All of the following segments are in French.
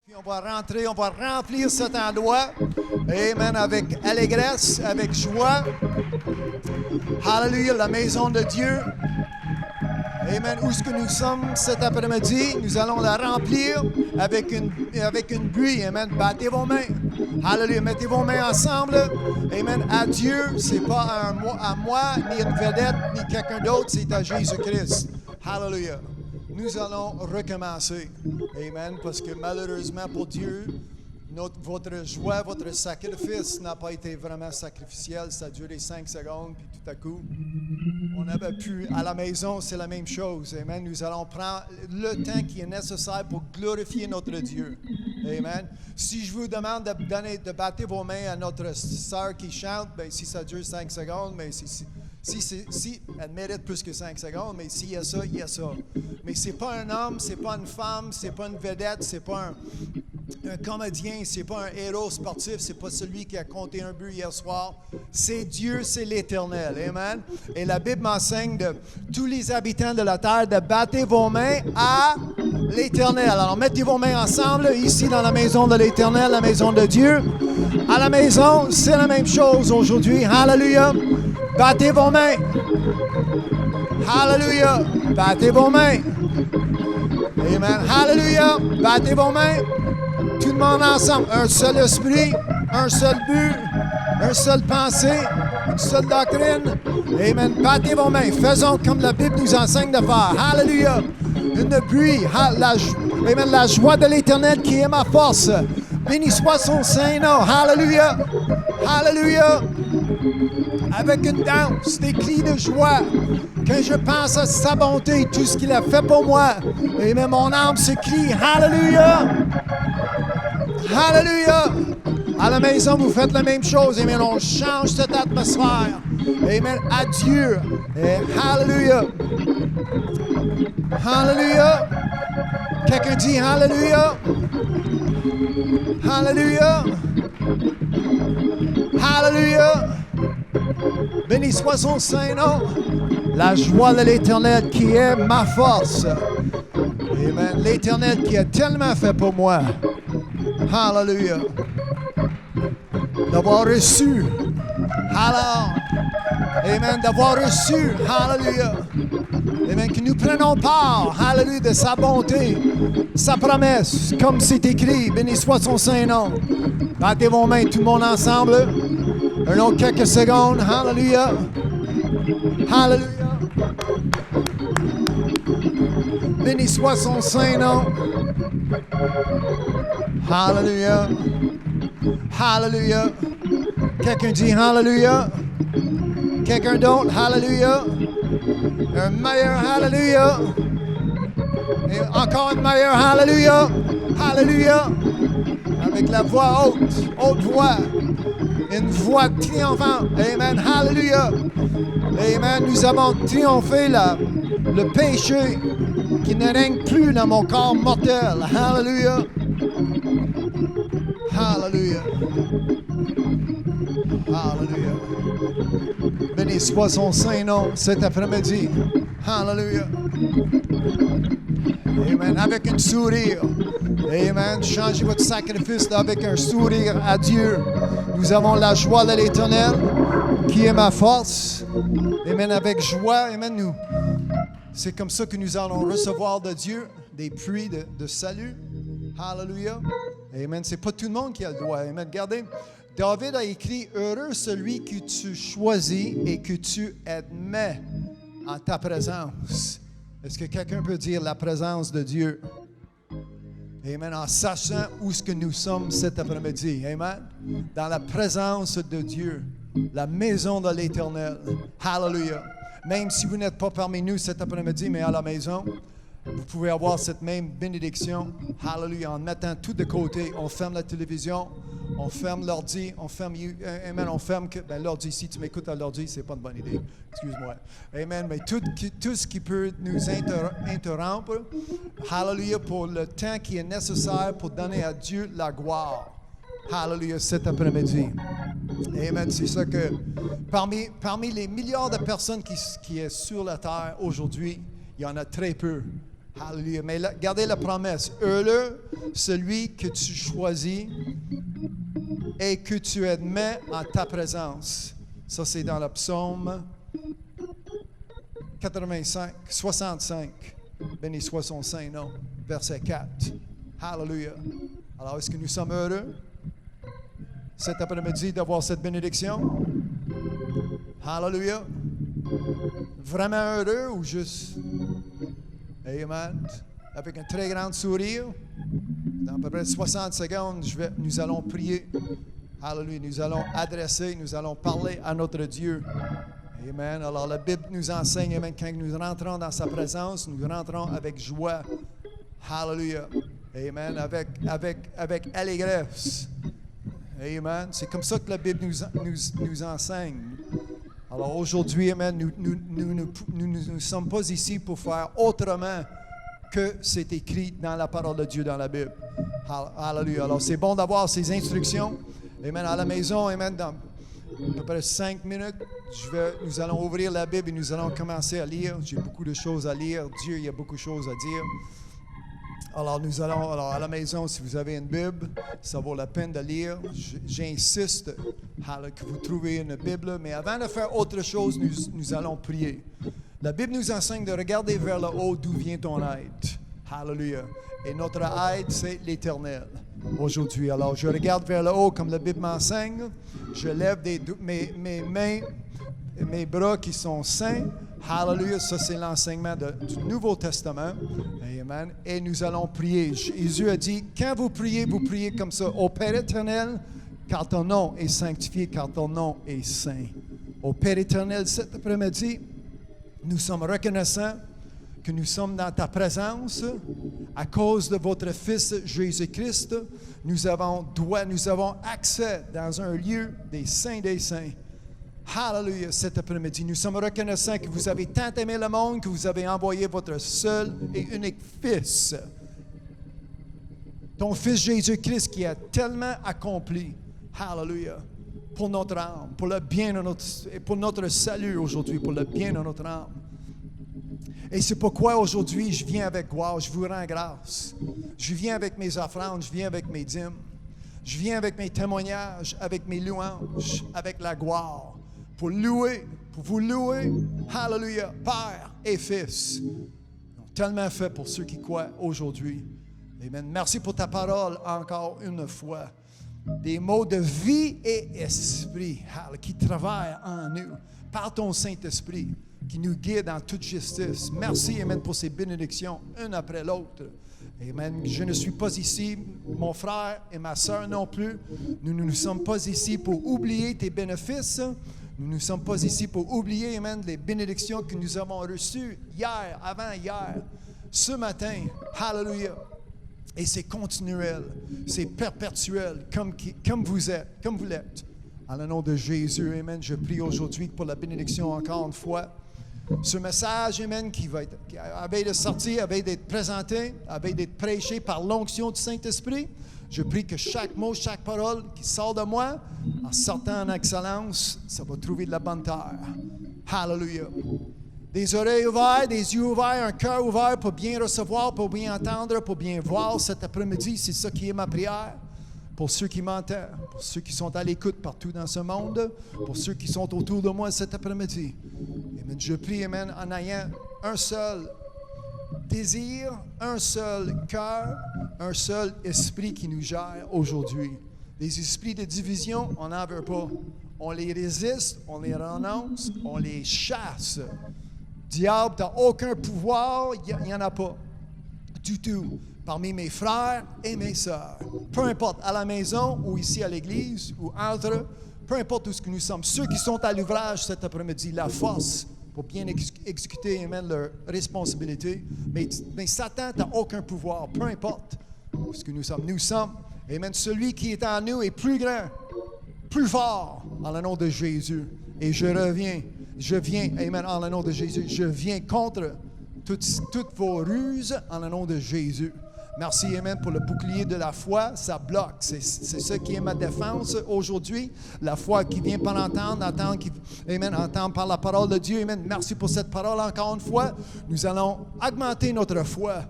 Puis on va rentrer, on va remplir cet endroit, amen, avec allégresse, avec joie. Hallelujah, la maison de Dieu. Amen. Où est-ce que nous sommes cet après-midi? Nous allons la remplir avec une buée. Amen. Battez vos mains. Hallelujah. Mettez vos mains ensemble. Amen. À Dieu, ce n'est pas à moi, ni une vedette, ni quelqu'un d'autre, c'est à Jésus-Christ. Hallelujah. Nous allons recommencer. Amen. Parce que malheureusement pour Dieu, votre joie, votre sacrifice n'a pas été vraiment sacrificiel. Ça a duré 5 secondes, puis tout à coup, on avait pu, à la maison, c'est la même chose. Amen. Nous allons prendre le temps qui est nécessaire pour glorifier notre Dieu. Amen. Si je vous demande de battre vos mains à notre sœur qui chante, bien, si ça dure 5 secondes, mais si elle mérite plus que 5 secondes, mais s'il y a ça, il y a ça. Mais c'est pas un homme, c'est pas une femme, c'est pas une vedette, c'est pas un comédien, c'est pas un héros sportif, c'est pas celui qui a compté un but hier soir. C'est Dieu, c'est l'Éternel. Amen. Et la Bible m'enseigne de tous les habitants de la terre de battre vos mains à l'Éternel. Alors mettez vos mains ensemble ici dans la maison de l'Éternel, la maison de Dieu. À la maison, c'est la même chose aujourd'hui. Hallelujah. Battez vos mains. Hallelujah. Battez vos mains. Amen. Hallelujah. Battez vos mains. Tout le monde ensemble. Un seul esprit, un seul but, un seul pensée, une seule doctrine. Amen. Battez vos mains. Faisons comme la Bible nous enseigne de faire. Hallelujah. Une buée. Amen. La joie de l'Éternel qui est ma force. Béni soit son Saint-Nom. Hallelujah. Hallelujah. Avec une danse, des cris de joie. Quand je pense à sa bonté, tout ce qu'il a fait pour moi, et même mon âme se crie Hallelujah! Hallelujah! À la maison, vous faites la même chose. Amen. On change cette atmosphère. Amen. À Dieu. Et Hallelujah! Hallelujah! Quelqu'un dit Hallelujah! Hallelujah! Hallelujah! Béni soit son Saint-Nom. La joie de l'Éternel qui est ma force. Amen. L'Éternel qui a tellement fait pour moi. Hallelujah. D'avoir reçu. Amen. D'avoir reçu. Hallelujah. Amen. Que nous prenons part. Hallelujah. De sa bonté. Sa promesse. Comme c'est écrit. Béni soit son Saint-Nom. Battez vos mains tout le monde ensemble. Un autre quelques secondes. Hallelujah. Hallelujah. Béni soit son Saint-Nom. Hallelujah. Hallelujah. Quelqu'un dit Hallelujah. Quelqu'un d'autre, Hallelujah. Un meilleur Hallelujah. Et encore un meilleur Hallelujah. Hallelujah. Avec la voix haute voix. Une voix triomphante. Amen. Hallelujah. Amen. Nous avons triomphé le péché qui ne règne plus dans mon corps mortel. Hallelujah. Hallelujah. Hallelujah. Béni soit son Saint-Nom cet après-midi. Hallelujah. Amen. Avec un sourire. Amen. Changez votre sacrifice avec un sourire à Dieu. Nous avons la joie de l'Éternel qui est ma force. Amen. Avec joie. Amen. C'est comme ça que nous allons recevoir de Dieu des pluies de salut. Hallelujah. Amen. C'est pas tout le monde qui a le droit. Amen. Regardez. David a écrit « Heureux celui que tu choisis et que tu admets en ta présence. » Est-ce que quelqu'un peut dire la présence de Dieu? Amen. En sachant où est-ce que nous sommes cet après-midi. Amen. Dans la présence de Dieu. La maison de l'Éternel. Hallelujah. Même si vous n'êtes pas parmi nous cet après-midi, mais à la maison, vous pouvez avoir cette même bénédiction. Hallelujah. En mettant tout de côté. On ferme la télévision. On ferme l'ordi, amen, on ferme l'ordi. Si tu m'écoutes à l'ordi, c'est pas une bonne idée. Excuse-moi. Amen. Mais tout ce qui peut nous interrompre, hallelujah, pour le temps qui est nécessaire pour donner à Dieu la gloire. Hallelujah, cet après-midi. Amen. C'est ça que parmi les milliards de personnes qui sont sur la terre aujourd'hui, il y en a très peu. Hallelujah. Mais gardez la promesse. Heureux celui que tu choisis et que tu admets en ta présence. Ça, c'est dans le psaume 65. Béni soit son saint nom. Verset 4. Hallelujah. Alors, est-ce que nous sommes heureux cet après-midi d'avoir cette bénédiction? Hallelujah. Vraiment heureux ou juste? Amen. Avec un très grand sourire. Dans à peu près 60 secondes, nous allons prier. Hallelujah. Nous allons adresser, nous allons parler à notre Dieu. Amen. Alors la Bible nous enseigne, amen, quand nous rentrons dans sa présence, nous rentrons avec joie. Hallelujah. Amen. Avec allégresse. Amen. C'est comme ça que la Bible nous enseigne. Alors aujourd'hui, amen, nous ne sommes pas ici pour faire autrement que c'est écrit dans la parole de Dieu dans la Bible. Hallelujah. Alors c'est bon d'avoir ces instructions. Amen. À la maison, amen, dans à peu près 5 minutes, nous allons ouvrir la Bible et nous allons commencer à lire. J'ai beaucoup de choses à lire. Dieu, il y a beaucoup de choses à dire. Alors, à la maison, si vous avez une Bible, ça vaut la peine de lire. J'insiste que vous trouviez une Bible. Mais avant de faire autre chose, nous allons prier. La Bible nous enseigne de regarder vers le haut d'où vient ton aide. Hallelujah. Et notre aide, c'est l'Éternel. Aujourd'hui. Alors, je regarde vers le haut comme la Bible m'enseigne. Je lève mes mains, mes bras qui sont saints. Hallelujah. Ça, c'est l'enseignement du Nouveau Testament. Amen. Et nous allons prier. Jésus a dit, quand vous priez comme ça. Ô Père éternel, car ton nom est sanctifié, car ton nom est saint. Ô Père éternel, cet après-midi, nous sommes reconnaissants que nous sommes dans ta présence à cause de votre Fils Jésus-Christ. Nous avons accès dans un lieu des saints des saints. Hallelujah, cet après-midi. Nous sommes reconnaissants que vous avez tant aimé le monde que vous avez envoyé votre seul et unique Fils. Ton Fils Jésus-Christ qui a tellement accompli. Hallelujah. Pour notre âme, pour le bien de pour notre salut aujourd'hui, pour le bien de notre âme. Et c'est pourquoi aujourd'hui, je viens avec gloire, je vous rends grâce. Je viens avec mes offrandes, je viens avec mes dîmes. Je viens avec mes témoignages, avec mes louanges, avec la gloire. Pour vous louer, hallelujah, Père et Fils. Tellement fait pour ceux qui croient aujourd'hui. Amen. Merci pour ta parole encore une fois. Des mots de vie et esprit qui travaillent en nous par ton Saint-Esprit qui nous guide en toute justice. Merci, amen, pour ces bénédictions, une après l'autre. Amen. Je ne suis pas ici, mon frère et ma sœur non plus. Nous ne sommes pas ici pour oublier tes bénéfices. Nous ne sommes pas ici pour oublier, amen, les bénédictions que nous avons reçues hier, avant-hier, ce matin. Hallelujah. Et c'est continuel, c'est perpétuel, comme vous êtes, comme vous l'êtes. En le nom de Jésus, amen, je prie aujourd'hui pour la bénédiction encore une fois. Ce message, amen, qui avait de sortir, avait d'être présenté, avait d'être prêché par l'onction du Saint-Esprit. Je prie que chaque mot, chaque parole qui sort de moi, en sortant en excellence, ça va trouver de la bonne terre. Hallelujah. Des oreilles ouvertes, des yeux ouverts, un cœur ouvert pour bien recevoir, pour bien entendre, pour bien voir cet après-midi. C'est ça qui est ma prière. Pour ceux qui m'entendent, pour ceux qui sont à l'écoute partout dans ce monde, pour ceux qui sont autour de moi cet après-midi. Amen. Je prie, amen, en ayant un seul désir, un seul cœur, un seul esprit qui nous gère aujourd'hui. Les esprits de division, on n'en veut pas. On les résiste, on les renonce, on les chasse. Diable, tu n'as aucun pouvoir, il n'y en a pas du tout. Parmi mes frères et mes sœurs. Peu importe, à la maison ou ici à l'église ou entre, peu importe où ce que nous sommes. Ceux qui sont à l'ouvrage cet après-midi, la force pour bien exécuter, amen, leur responsabilité. Mais Satan n'a aucun pouvoir, peu importe où ce que nous sommes. Nous sommes, amen, celui qui est en nous est plus grand, plus fort, en le nom de Jésus. Et je viens, amen, en le nom de Jésus, je viens contre toutes vos ruses en le nom de Jésus. Merci, amen, pour le bouclier de la foi. Ça bloque. C'est ça qui est ma défense aujourd'hui. La foi qui vient par entendre par la parole de Dieu. Amen. Merci pour cette parole encore une fois. Nous allons augmenter notre foi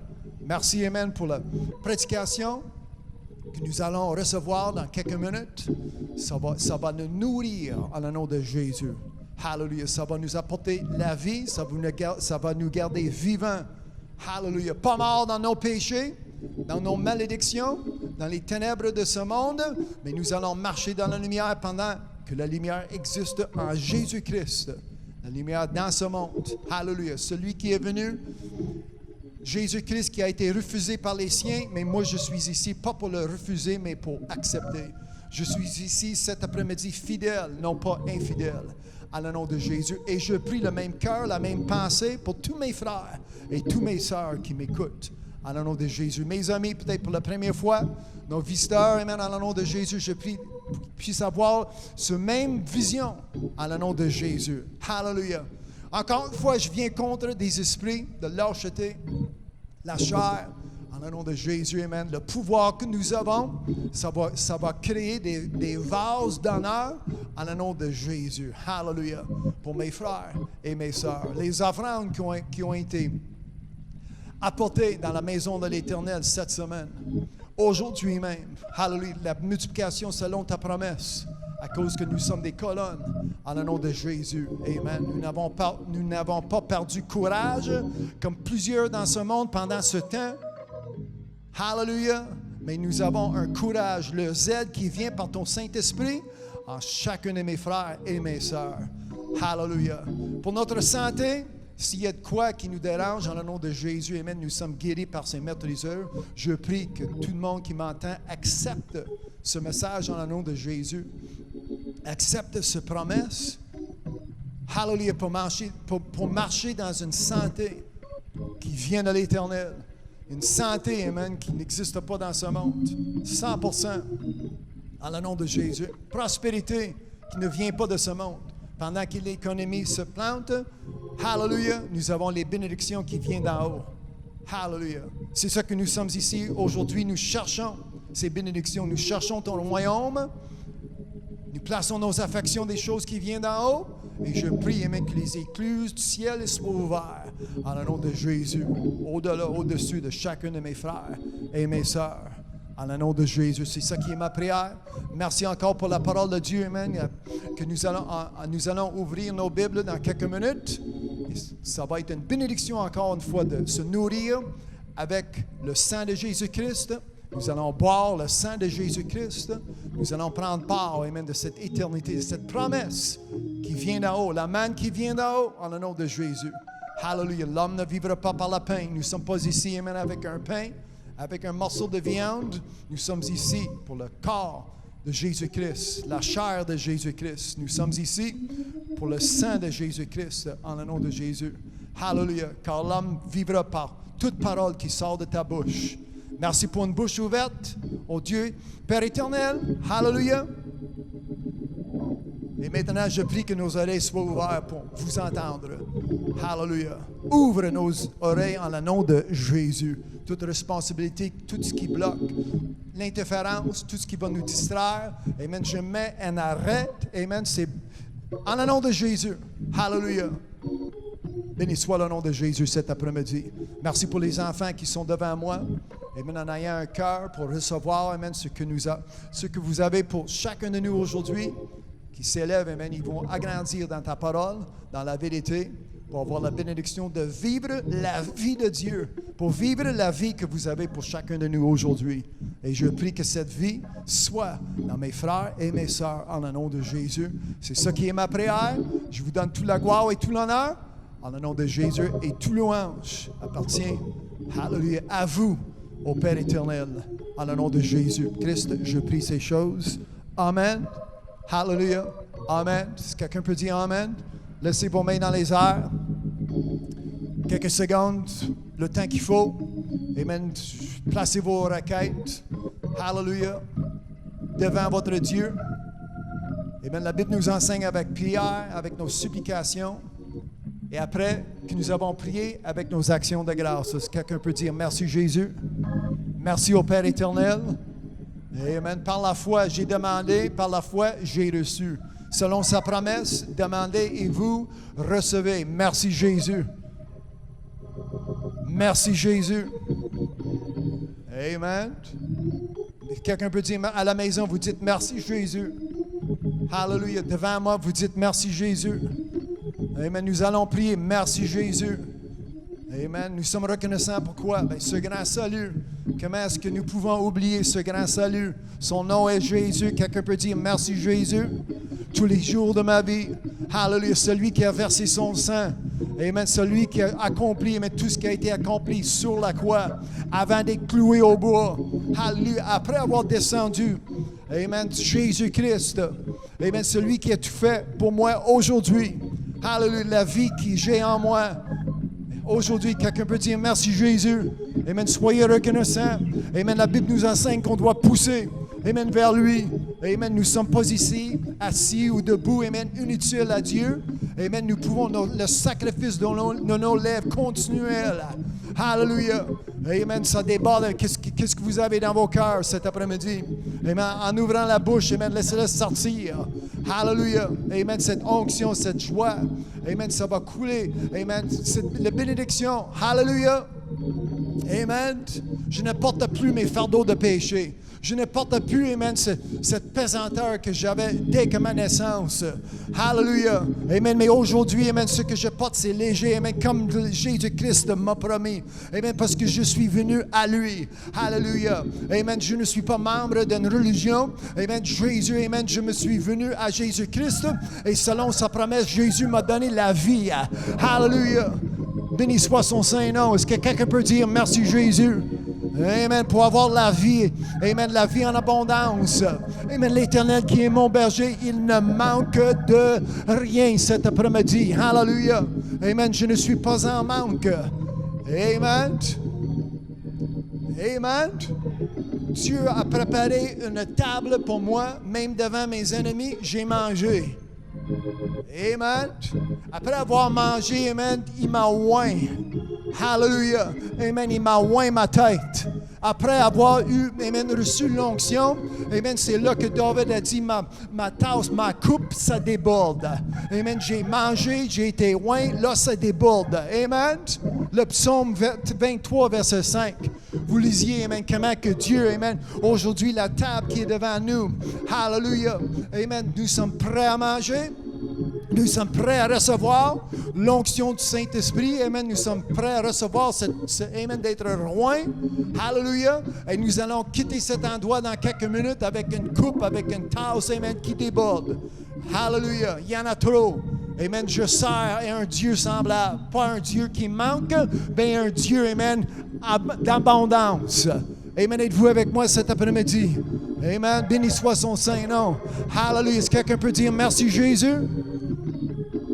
Merci, Amen, pour la prédication que nous allons recevoir dans quelques minutes. Ça va nous nourrir en le nom de Jésus. Hallelujah. Ça va nous apporter la vie. Ça va nous garder vivants. Hallelujah. Pas morts dans nos péchés, dans nos malédictions, dans les ténèbres de ce monde, mais nous allons marcher dans la lumière pendant que la lumière existe en Jésus-Christ. La lumière dans ce monde. Hallelujah. Celui qui est venu, Jésus-Christ qui a été refusé par les siens, mais moi je suis ici pas pour le refuser, mais pour accepter. Je suis ici cet après-midi fidèle, non pas infidèle, en le nom de Jésus. Et je prie le même cœur, la même pensée pour tous mes frères et toutes mes sœurs qui m'écoutent, en le nom de Jésus. Mes amis, peut-être pour la première fois, nos visiteurs, amen, en le nom de Jésus, je prie qu'ils puissent avoir cette même vision, en le nom de Jésus. Hallelujah. Encore une fois, je viens contre des esprits de lâcheté, la chair, en le nom de Jésus, amen. Le pouvoir que nous avons, ça va créer des vases d'honneur en le nom de Jésus. Hallelujah. Pour mes frères et mes sœurs. Les offrandes qui ont été apportées dans la maison de l'Éternel cette semaine, aujourd'hui même, hallelujah, la multiplication selon ta promesse. À cause que nous sommes des colonnes, en le nom de Jésus. Amen. Nous n'avons pas perdu courage, comme plusieurs dans ce monde pendant ce temps. Hallelujah. Mais nous avons un courage, le zèle qui vient par ton Saint-Esprit en chacun de mes frères et mes sœurs. Hallelujah. Pour notre santé, s'il y a de quoi qui nous dérange, en le nom de Jésus, amen, nous sommes guéris par ses maîtriseurs. Je prie que tout le monde qui m'entend accepte ce message en le nom de Jésus. Accepte cette promesse. Hallelujah, pour marcher dans une santé qui vient de l'Éternel. Une santé, amen, qui n'existe pas dans ce monde. 100% en le nom de Jésus. Prospérité qui ne vient pas de ce monde. Pendant que l'économie se plante, hallelujah, nous avons les bénédictions qui viennent d'en haut. Hallelujah. C'est ça que nous sommes ici aujourd'hui. Nous cherchons ces bénédictions. Nous cherchons ton royaume. Nous plaçons nos affections des choses qui viennent d'en haut. Et je prie, amen, que les écluses du ciel soient ouvertes en le nom de Jésus, au-delà, au-dessus de chacun de mes frères et mes sœurs. En le nom de Jésus, c'est ça qui est ma prière. Merci encore pour la parole de Dieu, amen, que nous allons ouvrir nos Bibles dans quelques minutes. Et ça va être une bénédiction encore une fois de se nourrir avec le sang de Jésus-Christ. Nous allons boire le sang de Jésus-Christ. Nous allons prendre part, amen, de cette éternité, de cette promesse qui vient d'en haut, la manne qui vient d'en haut, en le nom de Jésus. Hallelujah. L'homme ne vivra pas par le pain. Nous ne sommes pas ici, amen, avec un pain, avec un morceau de viande. Nous sommes ici pour le corps de Jésus-Christ, la chair de Jésus-Christ. Nous sommes ici pour le sang de Jésus-Christ, en le nom de Jésus. Hallelujah. Car l'homme vivra par toute parole qui sort de ta bouche. Merci pour une bouche ouverte, oh Dieu, Père éternel, hallelujah. Et maintenant, je prie que nos oreilles soient ouvertes pour vous entendre. Hallelujah. Ouvre nos oreilles en le nom de Jésus. Toute responsabilité, tout ce qui bloque, l'interférence, tout ce qui va nous distraire. Amen. Je mets un arrêt. Amen. C'est en le nom de Jésus. Hallelujah. Béni soit le nom de Jésus cet après-midi. Merci pour les enfants qui sont devant moi. Amen, en ayant un cœur pour recevoir, amen, ce que vous avez pour chacun de nous aujourd'hui, qui s'élève, amen, ils vont agrandir dans ta parole, dans la vérité, pour avoir la bénédiction de vivre la vie de Dieu, pour vivre la vie que vous avez pour chacun de nous aujourd'hui. Et je prie que cette vie soit dans mes frères et mes sœurs, en le nom de Jésus. C'est ça qui est ma prière. Je vous donne toute la gloire et tout l'honneur, en le nom de Jésus, et tout louange appartient, hallelujah, à vous, au Père éternel, en le nom de Jésus-Christ, je prie ces choses. Amen. Hallelujah. Amen. Si quelqu'un peut dire Amen, laissez vos mains dans les airs. Quelques secondes, le temps qu'il faut. Amen. Placez vos requêtes. Hallelujah. Devant votre Dieu. Amen. La Bible nous enseigne avec prière, avec nos supplications. Et après que nous avons prié, avec nos actions de grâce. Si quelqu'un peut dire merci Jésus. Merci au Père éternel. Amen. Par la foi, j'ai demandé. Par la foi, j'ai reçu. Selon sa promesse, demandez et vous recevez. Merci Jésus. Merci Jésus. Amen. Quelqu'un peut dire à la maison, vous dites merci Jésus. Hallelujah. Devant moi, vous dites merci Jésus. Amen. Nous allons prier. Merci Jésus. Amen. Nous sommes reconnaissants. Pourquoi? Bien, ce grand salut. Comment est-ce que nous pouvons oublier ce grand salut? Son nom est Jésus. Quelqu'un peut dire merci Jésus. Tous les jours de ma vie. Hallelujah. Celui qui a versé son sang. Amen. Celui qui a accompli, amen, tout ce qui a été accompli sur la croix avant d'être cloué au bois. Hallelujah. Après avoir descendu. Amen. Jésus-Christ. Amen. Celui qui a tout fait pour moi aujourd'hui. Hallelujah. La vie que j'ai en moi. Aujourd'hui, quelqu'un peut dire merci Jésus. Amen. Soyez reconnaissants. Amen. La Bible nous enseigne qu'on doit pousser. Amen. Vers lui. Amen. Nous ne sommes pas ici, assis ou debout. Amen. Inutiles à Dieu. Amen. Nous pouvons, le sacrifice de nos lèvres continuel. Hallelujah. Amen. Ça déborde. Qu'est-ce que vous avez dans vos cœurs cet après-midi? Amen. En ouvrant la bouche, amen. Laissez-le sortir. Hallelujah. Amen. Cette onction, cette joie. Amen. Ça va couler. Amen. C'est la bénédiction. Hallelujah. Amen. Je ne porte plus mes fardeaux de péché. Je ne porte plus, amen, cette pesanteur que j'avais dès que ma naissance. Hallelujah. Amen. Mais aujourd'hui, amen, ce que je porte, c'est léger. Amen. Comme Jésus-Christ m'a promis. Amen. Parce que je suis venu à lui. Hallelujah. Amen. Je ne suis pas membre d'une religion. Amen. Jésus, amen. Je me suis venu à Jésus-Christ. Et selon sa promesse, Jésus m'a donné la vie. Hallelujah. Béni soit son Saint-Nom. Est-ce que quelqu'un peut dire merci Jésus? Amen. Pour avoir la vie. Amen. La vie en abondance. Amen. L'Éternel qui est mon berger, il ne manque de rien cet après-midi. Hallelujah. Amen. Je ne suis pas en manque. Amen. Amen. Dieu a préparé une table pour moi, même devant mes ennemis, j'ai mangé. Amen. Après avoir mangé, amen, il m'a oint. Hallelujah. Amen. Il m'a oint ma tête. Après avoir eu, amen, reçu l'onction, amen, c'est là que David a dit, ma tasse, ma coupe, ça déborde. Amen. J'ai mangé, j'ai été oint, là, ça déborde. Amen. Le psaume 23, verset 5. Vous lisiez, amen, comment que Dieu, amen, aujourd'hui, la table qui est devant nous. Hallelujah. Amen. Nous sommes prêts à manger. Nous sommes prêts à recevoir l'onction du Saint-Esprit. Amen. Nous sommes prêts à recevoir amen, d'être loin. Hallelujah. Et nous allons quitter cet endroit dans quelques minutes avec une coupe, avec une tasse, amen, qui déborde. Hallelujah. Il y en a trop. Amen. Je sers à un Dieu semblable. Pas un Dieu qui manque, mais un Dieu, amen, d'abondance. Amen. Êtes-vous avec moi cet après-midi? Amen. Béni soit son Saint-Nom. Hallelujah. Est-ce que quelqu'un peut dire merci Jésus?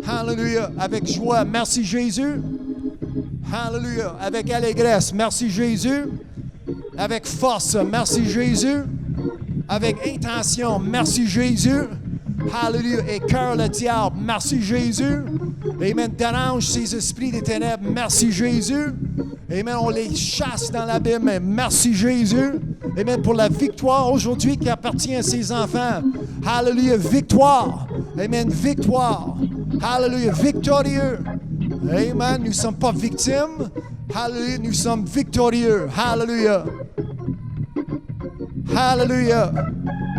Hallelujah. Avec joie, merci Jésus. Hallelujah. Avec allégresse, merci Jésus. Avec force, merci Jésus. Avec intention, merci Jésus. Hallelujah. Et cœur le diable, merci Jésus. Amen. Dérange ces esprits des ténèbres, merci Jésus. Amen. On les chasse dans l'abîme, merci Jésus. Amen. Pour la victoire aujourd'hui qui appartient à ses enfants. Hallelujah. Victoire. Amen. Victoire. Hallelujah. Victorieux. Amen. Nous ne sommes pas victimes. Hallelujah. Nous sommes victorieux. Hallelujah. Hallelujah.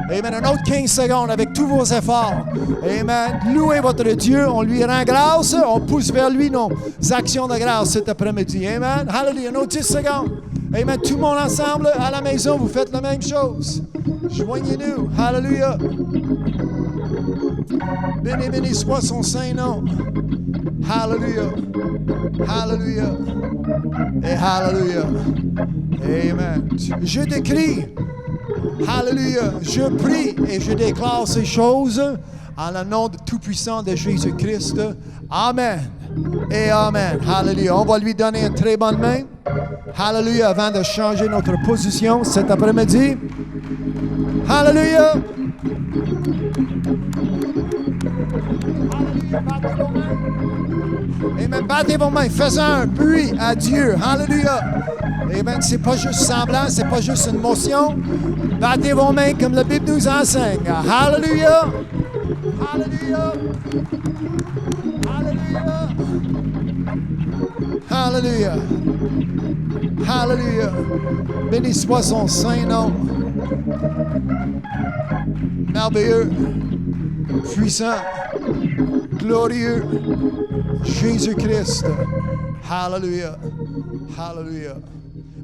Amen. Un autre 15 secondes avec tous vos efforts. Amen. Louez votre Dieu. On lui rend grâce. On pousse vers lui nos actions de grâce cet après-midi. Amen. Hallelujah. Un autre 10 secondes. Amen. Tout le monde ensemble à la maison, vous faites la même chose. Joignez-nous. Hallelujah. Béni, béni soit son Saint-Nom. Hallelujah. Hallelujah. Et hallelujah. Amen. Je décris. Hallelujah. Je prie et je déclare ces choses en le nom tout-puissant de Jésus-Christ. Amen. Et amen. Hallelujah. On va lui donner une très bonne main. Hallelujah. Avant de changer notre position cet après-midi. Hallelujah. Amen. Battez vos mains. Faisons un bruit à Dieu. Hallelujah. Amen. C'est pas juste semblant, c'est pas juste une motion. Battez vos mains comme la Bible nous enseigne. Hallelujah. Hallelujah. Hallelujah. Hallelujah. Hallelujah. Béni soit son saint nom. Merveilleux, puissant, glorieux, Jésus-Christ. Hallelujah. Hallelujah.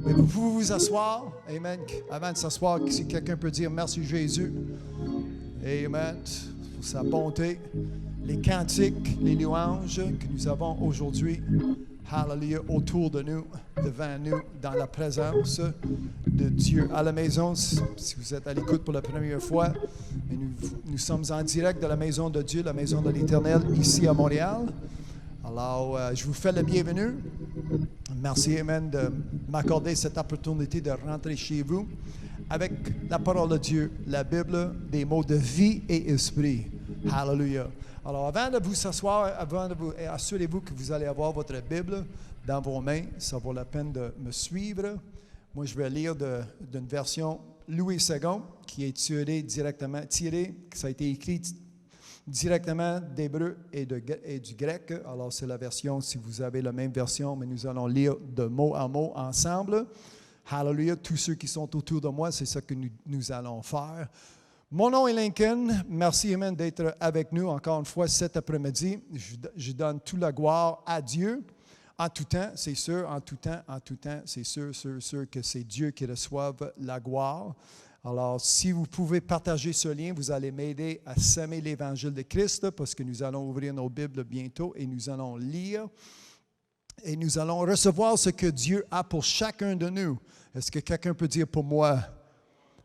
Mais vous pouvez vous asseoir. Amen. Avant de s'asseoir, si quelqu'un peut dire merci Jésus. Amen. Pour sa bonté. Les cantiques, les louanges que nous avons aujourd'hui. Hallelujah. Autour de nous, devant nous, dans la présence de Dieu. À la maison, si vous êtes à l'écoute pour la première fois, nous sommes en direct de la maison de Dieu, la maison de l'Éternel, ici à Montréal. Alors, je vous fais le bienvenu. Merci, Amen, de m'accorder cette opportunité de rentrer chez vous avec la parole de Dieu, la Bible, des mots de vie et esprit. Hallelujah. Alors, avant de vous s'asseoir, assurez-vous que vous allez avoir votre Bible dans vos mains. Ça vaut la peine de me suivre. Moi, je vais lire d'une version Louis II qui est tirée, ça a été écrit directement d'hébreu et du grec. Alors, c'est la version, si vous avez la même version, mais nous allons lire de mot à mot ensemble. Hallelujah. Tous ceux qui sont autour de moi, c'est ce que nous allons faire. Mon nom est Lincoln. Merci, Amen, d'être avec nous encore une fois cet après-midi. Je donne toute la gloire à Dieu. En tout temps, c'est sûr, en tout temps, c'est sûr que c'est Dieu qui reçoive la gloire. Alors, si vous pouvez partager ce lien, vous allez m'aider à semer l'Évangile de Christ parce que nous allons ouvrir nos Bibles bientôt et nous allons lire et nous allons recevoir ce que Dieu a pour chacun de nous. Est-ce que quelqu'un peut dire pour moi?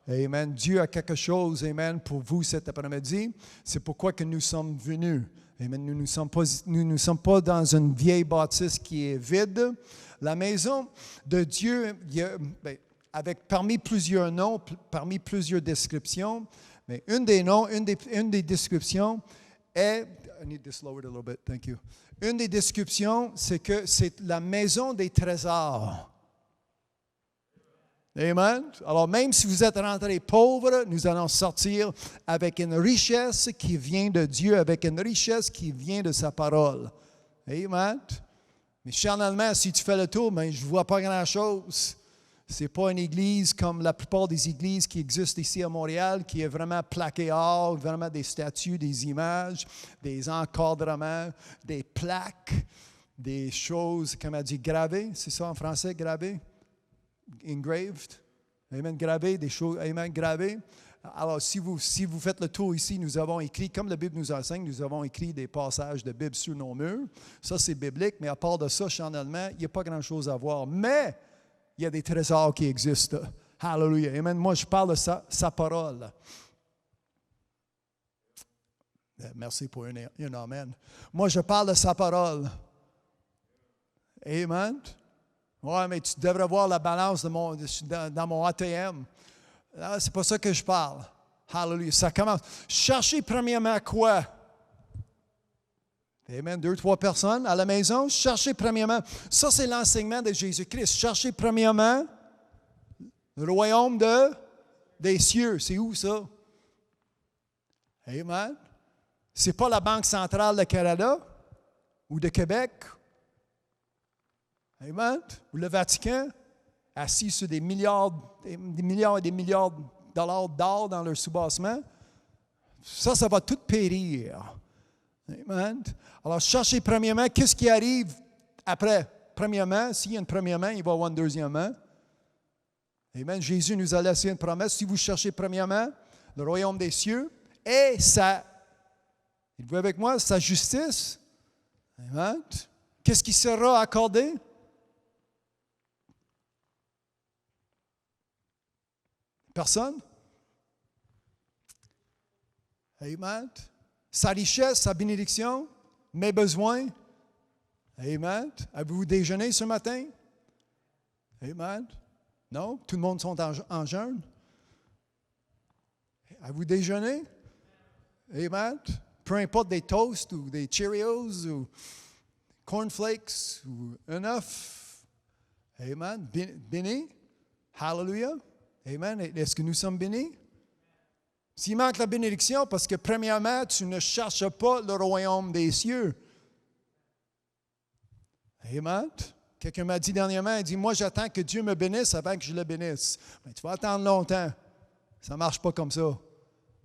Amen. Dieu a quelque chose, amen, pour vous cet après-midi. C'est pourquoi que nous sommes venus. Amen. Nous ne sommes pas dans une vieille bâtisse qui est vide. La maison de Dieu, avec parmi plusieurs noms, parmi plusieurs descriptions, mais une des descriptions est, I need this lowered a little bit, thank you. Une des descriptions, c'est que c'est la maison des trésors. Amen. Alors, même si vous êtes rentré pauvre, nous allons sortir avec une richesse qui vient de Dieu, avec une richesse qui vient de sa parole. Amen. Mais charnellement, si tu fais le tour, je ne vois pas grand-chose. Ce n'est pas une église comme la plupart des églises qui existent ici à Montréal, qui est vraiment plaquée or, vraiment des statues, des images, des encadrements, des plaques, des choses, comme on dit, gravées. C'est ça en français, gravées? Engraved, amen, gravé, des choses, amen, gravées. Alors, si vous faites le tour ici, nous avons écrit, comme la Bible nous enseigne, nous avons écrit des passages de Bible sur nos murs. Ça, c'est biblique, mais à part de ça, charnellement, il n'y a pas grand-chose à voir. Mais, il y a des trésors qui existent. Hallelujah, amen. Moi, je parle de sa parole. Merci pour un amen. Moi, je parle de sa parole. Amen. Oui, mais tu devrais voir la balance dans mon ATM. C'est pas ça que je parle. Hallelujah. Ça commence. Cherchez premièrement quoi? Amen. 2-3 personnes à la maison. Cherchez premièrement. Ça, c'est l'enseignement de Jésus-Christ. Cherchez premièrement le royaume des cieux. C'est où ça? Amen. C'est pas la Banque centrale de Canada ou de Québec. Amen. Ou le Vatican, assis sur des milliards et des milliards de dollars d'or dans leur soubassement. Ça va tout périr. Amen. Alors, cherchez premièrement, qu'est-ce qui arrive après? Premièrement, s'il y a un premièrement, il va y avoir un deuxièmement. Amen. Jésus nous a laissé une promesse. Si vous cherchez premièrement le royaume des cieux et êtes-vous avec moi, sa justice, amen. Qu'est-ce qui sera accordé? Personne? Amen. Sa richesse, sa bénédiction, mes besoins. Amen. Avez-vous déjeuné ce matin? Amen. Non? Tout le monde sont en jeûne? Avez-vous déjeuné? Amen. Peu importe des toasts ou des Cheerios ou cornflakes ou enough. Amen. Béni. Hallelujah. Amen. Est-ce que nous sommes bénis? S'il manque la bénédiction, parce que premièrement, tu ne cherches pas le royaume des cieux. Amen. Quelqu'un m'a dit dernièrement, il dit, moi j'attends que Dieu me bénisse avant que je le bénisse. Mais tu vas attendre longtemps. Ça ne marche pas comme ça.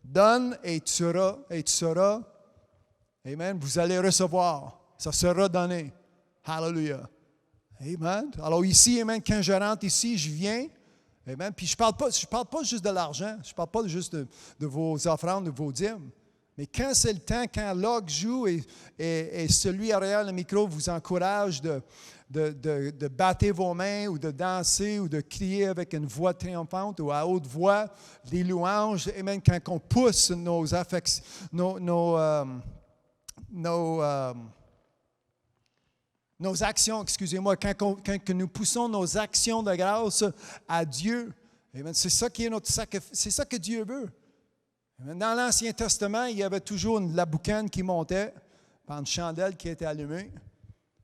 Donne et tu seras, et tu seras. Amen. Vous allez recevoir. Ça sera donné. Hallelujah. Amen. Alors ici, amen, quand je rentre ici, je viens. Amen. Puis je parle pas juste de l'argent. Je ne parle pas juste de vos offrandes, de vos dîmes. Mais quand c'est le temps, quand l'orgue joue et celui derrière le micro vous encourage de battre vos mains ou de danser ou de crier avec une voix triomphante ou à haute voix des louanges, et même quand on pousse nos affections, nos actions, excusez-moi, quand nous poussons nos actions de grâce à Dieu, c'est ça qui est notre sacrifice, c'est ça que Dieu veut. Dans l'Ancien Testament, il y avait toujours la boucane qui montait, par une chandelle qui était allumée.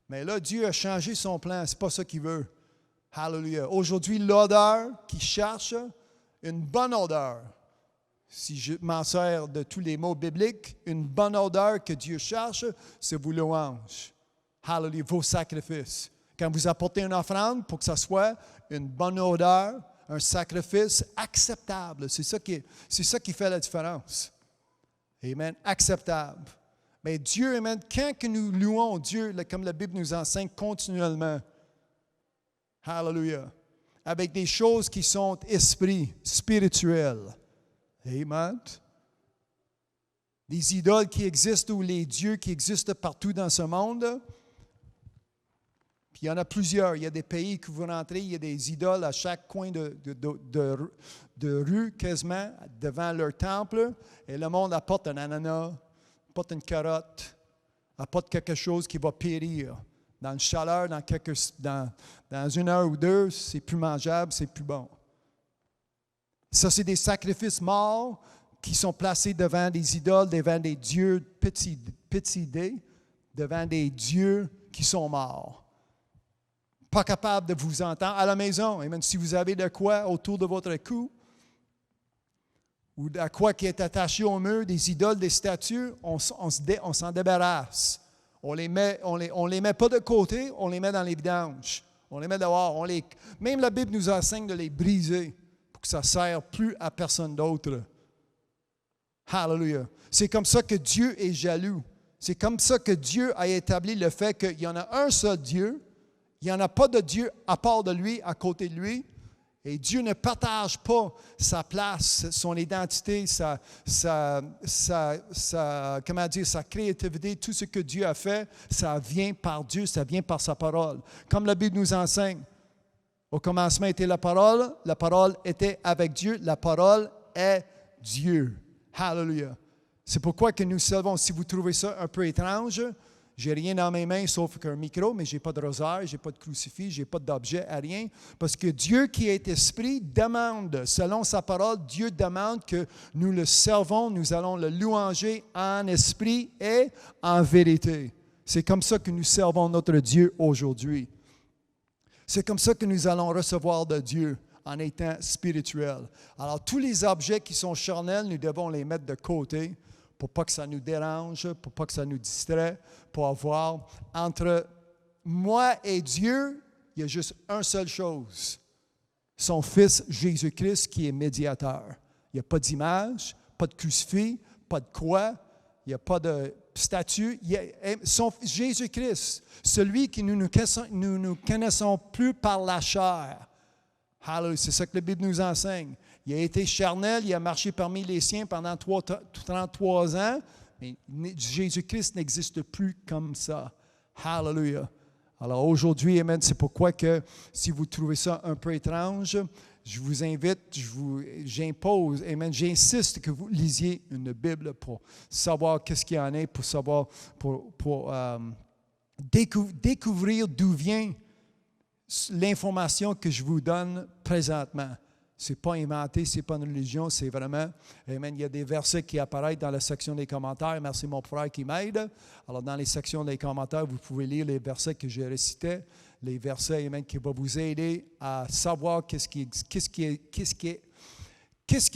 Mais là, Dieu a changé son plan. Ce n'est pas ça qu'il veut. Hallelujah. Aujourd'hui, l'odeur qu'il cherche, une bonne odeur. Si je m'en sers de tous les mots bibliques, une bonne odeur que Dieu cherche, c'est vos louanges. Hallelujah, vos sacrifices. Quand vous apportez une offrande, pour que ça soit une bonne odeur, un sacrifice acceptable. C'est ça qui fait la différence. Amen. Acceptable. Mais Dieu, amen, quand que nous louons Dieu, comme la Bible nous enseigne continuellement, hallelujah, avec des choses qui sont esprit, spirituelles. Amen. Les idoles qui existent ou les dieux qui existent partout dans ce monde. Puis il y en a plusieurs. Il y a des pays que vous rentrez, il y a des idoles à chaque coin de rue, quasiment, devant leur temple. Et le monde apporte un ananas, apporte une carotte, apporte quelque chose qui va périr. Dans une chaleur, dans une heure ou deux, c'est plus mangeable, c'est plus bon. Ça, c'est des sacrifices morts qui sont placés devant des idoles, devant des dieux petits dés, devant des dieux qui sont morts. Pas capable de vous entendre à la maison. Et même si vous avez de quoi autour de votre cou, ou de quoi qui est attaché au mur, des idoles, des statues, on s'en débarrasse. On les met pas de côté, on les met dans les vidanges. On les met dehors. Même la Bible nous enseigne de les briser pour que ça ne serve plus à personne d'autre. Hallelujah. C'est comme ça que Dieu est jaloux. C'est comme ça que Dieu a établi le fait qu'il y en a un seul Dieu. Il n'y en a pas de Dieu à part de lui, à côté de lui. Et Dieu ne partage pas sa place, son identité, sa créativité, tout ce que Dieu a fait, ça vient par Dieu, ça vient par sa parole. Comme la Bible nous enseigne, au commencement était la parole était avec Dieu, la parole est Dieu. Hallelujah. C'est pourquoi que nous servons, si vous trouvez ça un peu étrange, j'ai rien dans mes mains sauf qu'un micro, mais je n'ai pas de rosaire, je n'ai pas de crucifix, je n'ai pas d'objet, rien. Parce que Dieu qui est esprit demande, selon sa parole, Dieu demande que nous le servons, nous allons le louanger en esprit et en vérité. C'est comme ça que nous servons notre Dieu aujourd'hui. C'est comme ça que nous allons recevoir de Dieu en étant spirituels. Alors, tous les objets qui sont charnels, nous devons les mettre de côté pour pas que ça nous dérange, pour pas que ça nous distrait, pour avoir entre moi et Dieu, il y a juste une seule chose. Son Fils Jésus-Christ qui est médiateur. Il n'y a pas d'image, pas de crucifix, pas de croix, il n'y a pas de statue. Jésus-Christ, celui que nous ne connaissons plus par la chair. Hallelujah, c'est ça que la Bible nous enseigne. Il a été charnel, il a marché parmi les siens pendant 33 ans, mais Jésus-Christ n'existe plus comme ça. Hallelujah. Alors aujourd'hui, amen, c'est pourquoi que si vous trouvez ça un peu étrange, je vous invite, j'impose, amen, j'insiste que vous lisiez une Bible pour savoir qu'est-ce qu'il y en a, pour savoir, pour découvrir d'où vient l'information que je vous donne présentement. Ce n'est pas inventé, ce n'est pas une religion, c'est vraiment, amen, il y a des versets qui apparaissent dans la section des commentaires. Merci mon frère qui m'aide. Alors dans les sections des commentaires, vous pouvez lire les versets que je récitais, les versets, amen, qui vont vous aider à savoir qu'est-ce qui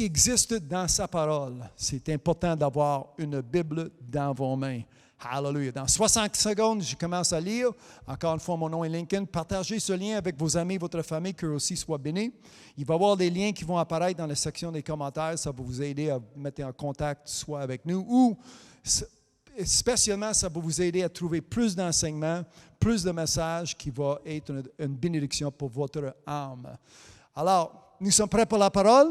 existe dans sa parole. C'est important d'avoir une Bible dans vos mains. Hallelujah. Dans 60 secondes, je commence à lire. Encore une fois, mon nom est Lincoln. Partagez ce lien avec vos amis, votre famille, qu'eux aussi soient bénis. Il va y avoir des liens qui vont apparaître dans la section des commentaires. Ça va vous aider à vous mettre en contact soit avec nous ou spécialement, ça va vous aider à trouver plus d'enseignements, plus de messages qui vont être une bénédiction pour votre âme. Alors, nous sommes prêts pour la parole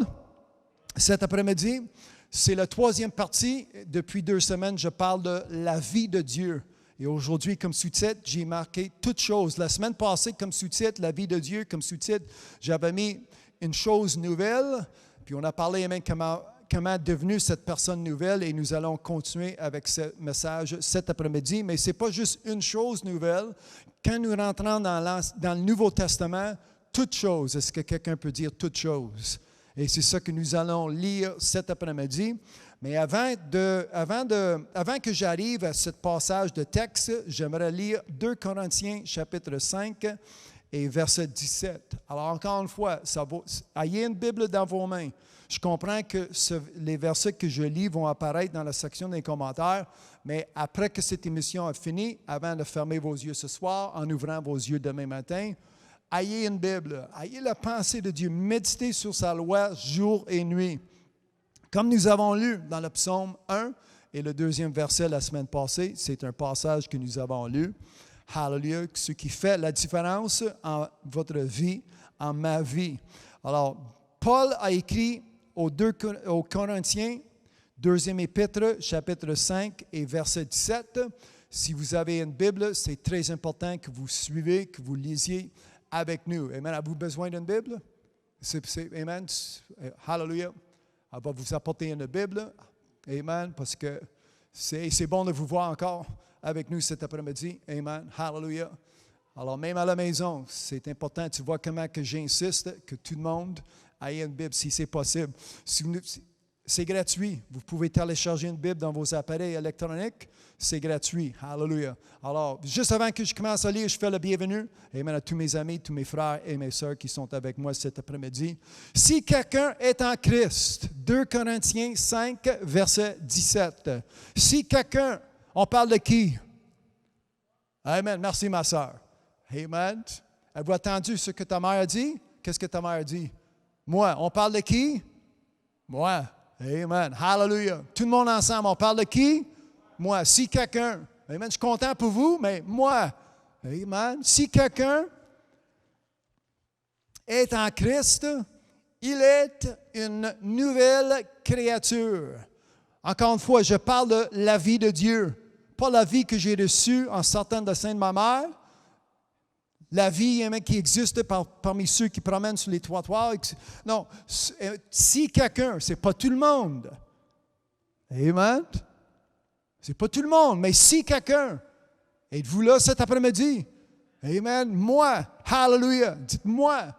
cet après-midi. C'est la troisième partie. Depuis 2 semaines, je parle de la vie de Dieu. Et aujourd'hui, comme sous-titre, j'ai marqué « Toutes choses ». La semaine passée, comme sous-titre, « La vie de Dieu », comme sous-titre, j'avais mis « Une chose nouvelle ». Puis on a parlé même comment devenir cette personne nouvelle et nous allons continuer avec ce message cet après-midi. Mais ce n'est pas juste une chose nouvelle. Quand nous rentrons dans le Nouveau Testament, toutes choses, est-ce que quelqu'un peut dire toutes choses? Et c'est ça que nous allons lire cet après-midi. Mais avant que j'arrive à ce passage de texte, j'aimerais lire 2 Corinthiens chapitre 5 et verset 17. Alors encore une fois, ayez une Bible dans vos mains. Je comprends que les versets que je lis vont apparaître dans la section des commentaires, mais après que cette émission a fini, avant de fermer vos yeux ce soir, en ouvrant vos yeux demain matin, ayez une Bible, ayez la pensée de Dieu, méditez sur sa loi jour et nuit. Comme nous avons lu dans le psaume 1 et le 2e verset la semaine passée, c'est un passage que nous avons lu. Hallelujah, ce qui fait la différence en votre vie, en ma vie. Alors, Paul a écrit aux Corinthiens, 2e épître, chapitre 5 et verset 17. Si vous avez une Bible, c'est très important que vous suivez, que vous lisiez avec nous. Amen. Avez-vous besoin d'une Bible? Amen. Hallelujah. Elle va vous apporter une Bible. Amen. Parce que c'est bon de vous voir encore avec nous cet après-midi. Amen. Hallelujah. Alors, même à la maison, c'est important. Tu vois comment que j'insiste que tout le monde ait une Bible si c'est possible. C'est gratuit. Vous pouvez télécharger une Bible dans vos appareils électroniques. C'est gratuit. Hallelujah. Alors, juste avant que je commence à lire, je fais le bienvenue. Amen à tous mes amis, tous mes frères et mes sœurs qui sont avec moi cet après-midi. Si quelqu'un est en Christ, 2 Corinthiens 5, verset 17. Si quelqu'un, on parle de qui? Amen. Merci, ma sœur. Amen. Avez-vous entendu ce que ta mère a dit? Qu'est-ce que ta mère a dit? Moi. On parle de qui? Moi. Amen. Hallelujah. Tout le monde ensemble, on parle de qui? Moi. Si quelqu'un, amen, je suis content pour vous, mais moi. Amen. Si quelqu'un est en Christ, il est une nouvelle créature. Encore une fois, je parle de la vie de Dieu. Pas la vie que j'ai reçue en sortant de sein de ma mère. La vie qui existe parmi ceux qui promènent sur les trottoirs. Non, si quelqu'un, ce n'est pas tout le monde. Amen. Ce n'est pas tout le monde, mais si quelqu'un, êtes-vous là cet après-midi? Amen. Moi. Hallelujah. Dites-moi.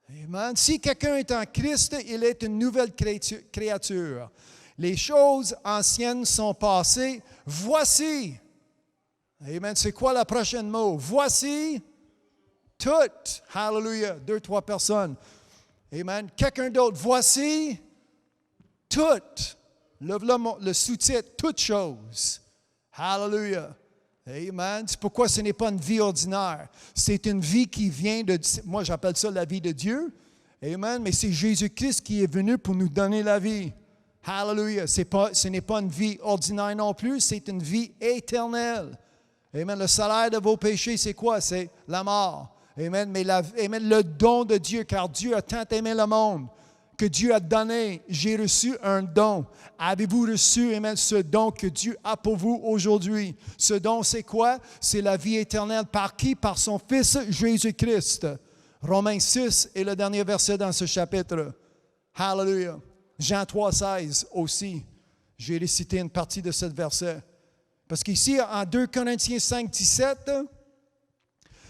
Amen. Si quelqu'un est en Christ, il est une nouvelle créature. Les choses anciennes sont passées. Voici. Amen. C'est quoi le prochain mot? Voici. Toutes. Hallelujah. 2, 3 personnes. Amen. Quelqu'un d'autre. Voici. Toutes. Le sous-titre. Toutes choses. Hallelujah. Amen. C'est pourquoi ce n'est pas une vie ordinaire. C'est une vie qui vient de... Moi, j'appelle ça la vie de Dieu. Amen. Mais c'est Jésus-Christ qui est venu pour nous donner la vie. Hallelujah. Ce n'est pas une vie ordinaire non plus. C'est une vie éternelle. Amen. Le salaire de vos péchés, c'est quoi? C'est la mort. Amen. Mais amen, le don de Dieu, car Dieu a tant aimé le monde que Dieu a donné. J'ai reçu un don. Avez-vous reçu, amen, ce don que Dieu a pour vous aujourd'hui? Ce don, c'est quoi? C'est la vie éternelle. Par qui? Par son Fils Jésus-Christ. Romains 6 est le dernier verset dans ce chapitre. Hallelujah. Jean 3, 16 aussi. J'ai récité une partie de ce verset. Parce qu'ici, en 2 Corinthiens 5, 17,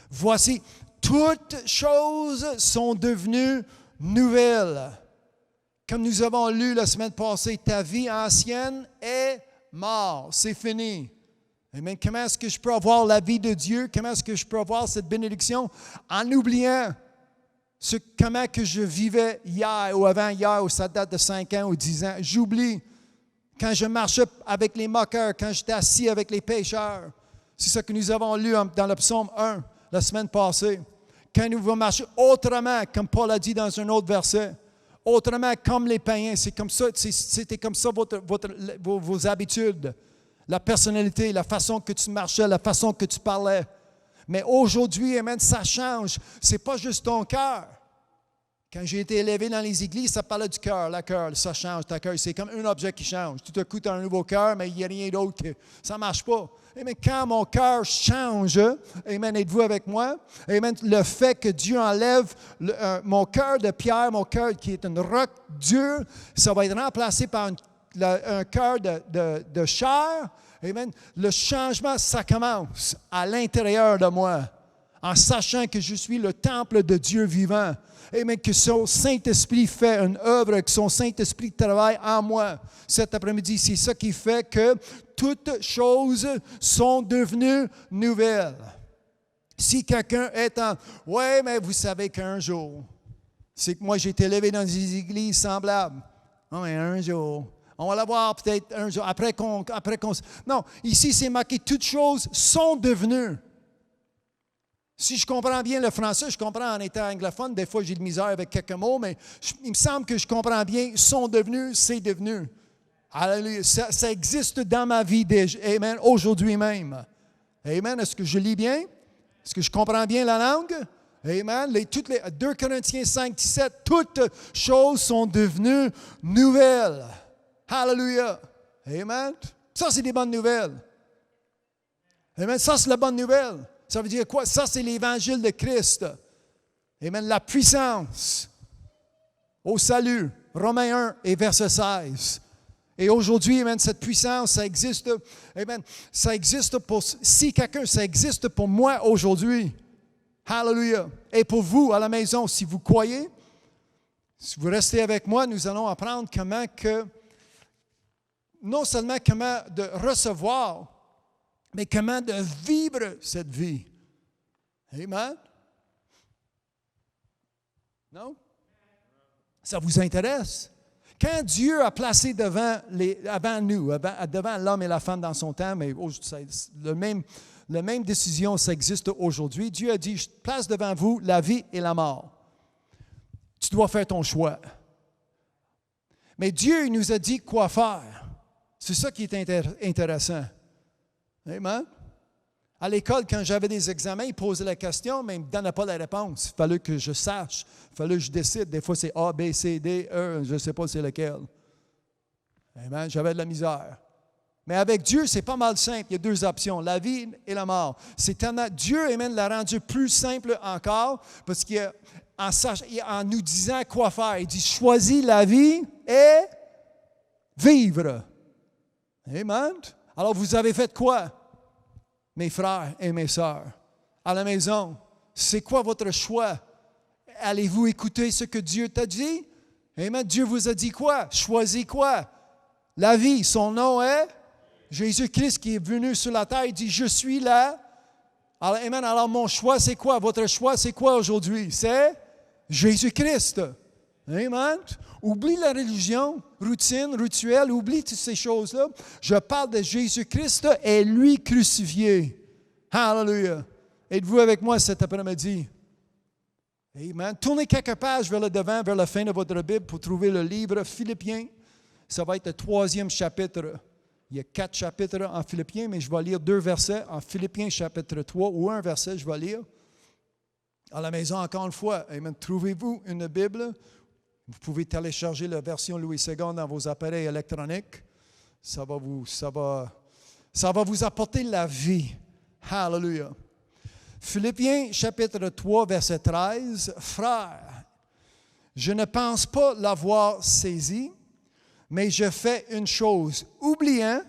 voici, toutes choses sont devenues nouvelles. Comme nous avons lu la semaine passée, ta vie ancienne est morte, c'est fini. Amen. Comment est-ce que je peux avoir la vie de Dieu? Comment est-ce que je peux avoir cette bénédiction? En oubliant comment que je vivais hier ou avant-hier, ou ça date de 5 ans ou 10 ans. J'oublie Quand je marchais avec les moqueurs, quand j'étais assis avec les pécheurs. C'est ça que nous avons lu dans le psaume 1 la semaine passée. Quand nous devons marcher autrement, comme Paul a dit dans un autre verset, autrement comme les païens, c'est comme ça, c'était comme ça vos habitudes, la personnalité, la façon que tu marchais, la façon que tu parlais. Mais aujourd'hui, amen, ça change. Ce n'est pas juste ton cœur. Quand j'ai été élevé dans les églises, ça parlait du cœur, le cœur, ça change, ta cœur. C'est comme un objet qui change. Tout à coup, tu as un nouveau cœur, mais il n'y a rien d'autre que ça ne marche pas. Amen, quand mon cœur change, amen, êtes-vous avec moi? Amen, le fait que Dieu enlève mon cœur de pierre, mon cœur qui est une roc dure, ça va être remplacé par un cœur de chair. Amen. Le changement, ça commence à l'intérieur de moi, en sachant que je suis le temple de Dieu vivant. Amen. Que son Saint-Esprit fait une œuvre, que son Saint-Esprit travaille en moi. Cet après-midi, c'est ça qui fait que toutes choses sont devenues nouvelles. Si quelqu'un est en « Ouais, mais vous savez qu'un jour, c'est que moi j'ai été élevé dans des églises semblables. Oh, mais un jour. On va l'avoir peut-être un jour, après qu'on... Non, ici c'est marqué « Toutes choses sont devenues ». Si je comprends bien le français, je comprends en étant anglophone, des fois j'ai de misère avec quelques mots, mais il me semble que je comprends bien « sont devenus », c'est devenu. Alléluia, ça existe dans ma vie déjà, amen, aujourd'hui même. Amen, est-ce que je lis bien? Est-ce que je comprends bien la langue? Amen. 2 Corinthiens 5, 17, toutes choses sont devenues nouvelles. Alléluia. Amen. Ça, c'est des bonnes nouvelles. Amen. Ça, c'est la bonne nouvelle. Ça veut dire quoi? Ça, c'est l'évangile de Christ. Amen. La puissance au salut. Romains 1 et verset 16. Et aujourd'hui, amen, cette puissance, ça existe. Amen. Ça existe pour, si quelqu'un, ça existe pour moi aujourd'hui. Hallelujah. Et pour vous, à la maison, si vous croyez, si vous restez avec moi, nous allons apprendre comment que, non seulement comment de recevoir, mais comment de vivre cette vie. Amen. Non? Ça vous intéresse? Quand Dieu a placé devant l'homme et la femme dans son temps, mais la même décision, ça existe aujourd'hui. Dieu a dit, je place devant vous la vie et la mort. Tu dois faire ton choix. Mais Dieu il nous a dit quoi faire. C'est ça qui est intéressant. Amen. À l'école, quand j'avais des examens, ils posaient la question, mais ils ne me donnaient pas la réponse. Il fallait que je sache. Il fallait que je décide. Des fois, c'est A, B, C, D, E, je ne sais pas c'est lequel. Amen. J'avais de la misère. Mais avec Dieu, c'est pas mal simple. Il y a deux options, la vie et la mort. C'est tellement, Dieu, amen, l'a rendu plus simple encore, parce qu'en nous disant quoi faire, il dit, choisis la vie et vivre. Amen. Alors, vous avez fait quoi? Mes frères et mes sœurs, à la maison, c'est quoi votre choix? Allez-vous écouter ce que Dieu t'a dit? Amen. Dieu vous a dit quoi? Choisis quoi? La vie, son nom est Jésus-Christ qui est venu sur la terre. Il dit, je suis là. Alors, amen. Alors, mon choix, c'est quoi? Votre choix, c'est quoi aujourd'hui? C'est Jésus-Christ. Amen. Oublie la religion, routine, rituel, oublie toutes ces choses-là. Je parle de Jésus-Christ et lui crucifié. Hallelujah. Êtes-vous avec moi cet après-midi? Amen. Tournez quelques pages vers le devant, vers la fin de votre Bible pour trouver le livre Philippiens. Ça va être le 3e chapitre. Il y a 4 chapitres en Philippiens, mais je vais lire 2 versets en Philippiens chapitre 3 ou un verset, je vais lire. À la maison, encore une fois, amen. Trouvez-vous une Bible. Vous pouvez télécharger la version Louis II dans vos appareils électroniques. Ça va vous apporter la vie. Hallelujah. Philippiens chapitre 3, verset 13. Frères, je ne pense pas l'avoir saisi, mais je fais une chose. Oubliant.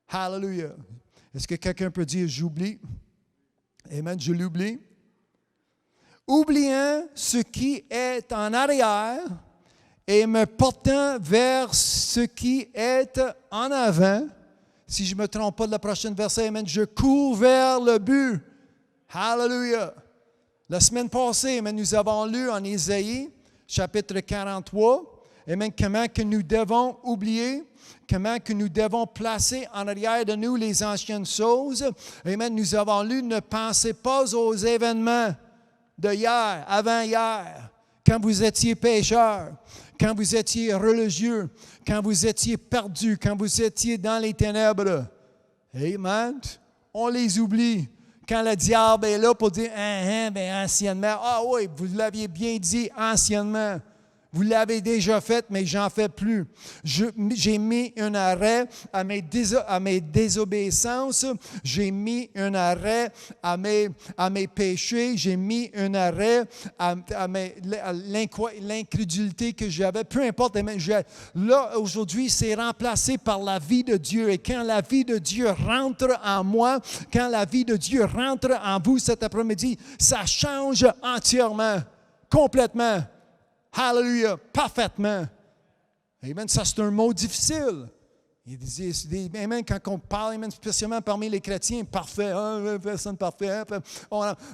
Hallelujah. Est-ce que quelqu'un peut dire j'oublie? Amen, je l'oublie. Oubliant ce qui est en arrière et me portant vers ce qui est en avant. Si je ne me trompe pas de la prochaine verset, amen, je cours vers le but. Hallelujah. La semaine passée, amen, nous avons lu en Isaïe, chapitre 43, Amen, comment que nous devons oublier, comment que nous devons placer en arrière de nous les anciennes choses. Amen, nous avons lu, ne pensez pas aux événements de hier, avant-hier, quand vous étiez pécheurs, quand vous étiez religieux, quand vous étiez perdus, quand vous étiez dans les ténèbres. Amen. On les oublie. Quand le diable est là pour dire, anciennement, ah oui, vous l'aviez bien dit anciennement. Vous l'avez déjà fait, mais j'en fais plus. J'ai mis un arrêt à mes désobéissances. J'ai mis un arrêt à mes péchés. J'ai mis un arrêt à l'incrédulité que j'avais. Peu importe. Là, aujourd'hui, c'est remplacé par la vie de Dieu. Et quand la vie de Dieu rentre en moi, quand la vie de Dieu rentre en vous cet après-midi, ça change entièrement, complètement. Hallelujah, parfaitement. Amen, ça c'est un mot difficile. Amen, quand on parle, amen, spécialement parmi les chrétiens, parfait, personne parfait.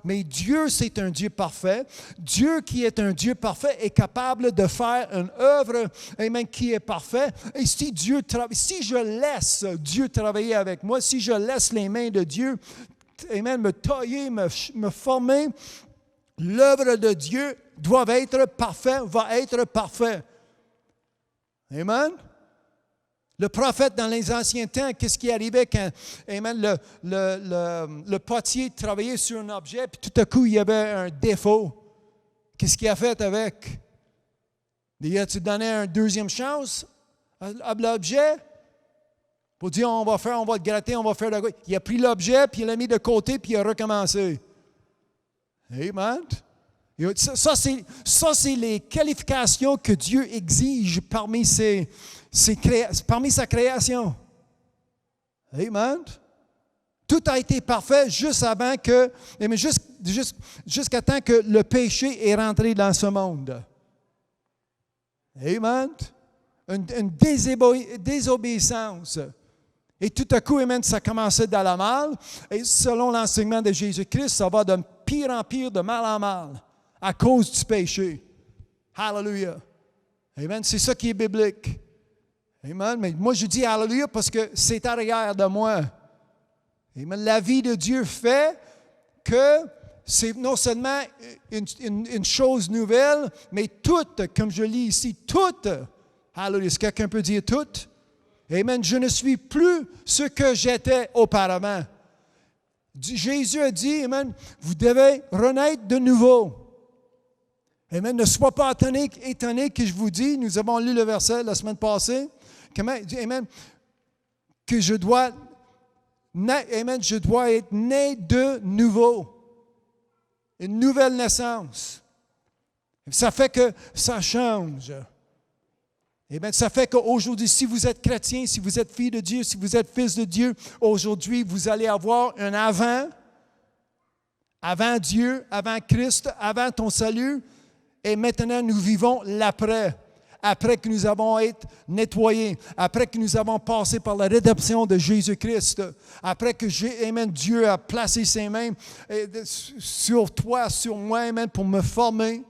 Mais Dieu, c'est un Dieu parfait. Dieu qui est un Dieu parfait est capable de faire une œuvre, amen, qui est parfaite. Et si je laisse Dieu travailler avec moi, si je laisse les mains de Dieu, amen, me tailler, me former, l'œuvre de Dieu doit être parfait, va être parfait. Amen. Le prophète dans les anciens temps, qu'est-ce qui arrivait quand, amen, le potier travaillait sur un objet, puis tout à coup, il y avait un défaut. Qu'est-ce qu'il a fait avec? Il a-tu donné une deuxième chance à l'objet? Pour dire, on va le gratter, on va faire le... Il a pris l'objet, puis il l'a mis de côté, puis il a recommencé. Amen. Ça, c'est les qualifications que Dieu exige parmi sa création. Amen. Tout a été parfait juste avant que, jusqu'à temps que le péché est rentré dans ce monde. Amen. Une désobéissance. Et tout à coup, amen, ça commençait d'aller mal. Et selon l'enseignement de Jésus-Christ, ça va de pire en pire, de mal en mal, à cause du péché. Hallelujah. Amen. C'est ça qui est biblique. Amen. Mais moi, je dis Hallelujah parce que c'est arrière de moi. Amen. La vie de Dieu fait que c'est non seulement une chose nouvelle, mais toute, comme je lis ici, toute. Hallelujah. Est-ce que quelqu'un peut dire toute? Amen. Je ne suis plus ce que j'étais auparavant. Jésus a dit, amen, vous devez renaître de nouveau. Amen. Ne sois pas étonné que je vous dis, nous avons lu le verset la semaine passée, amen, que je dois être né de nouveau. Une nouvelle naissance. Ça fait que ça change. Amen. Ça fait qu'aujourd'hui, si vous êtes chrétien, si vous êtes fille de Dieu, si vous êtes fils de Dieu, aujourd'hui, vous allez avoir un avant Dieu, avant Christ, avant ton salut. Et maintenant, nous vivons l'après. Après que nous avons été nettoyés, après que nous avons passé par la rédemption de Jésus-Christ, après que amen, Dieu a placé ses mains sur toi, sur moi, amen, pour me former,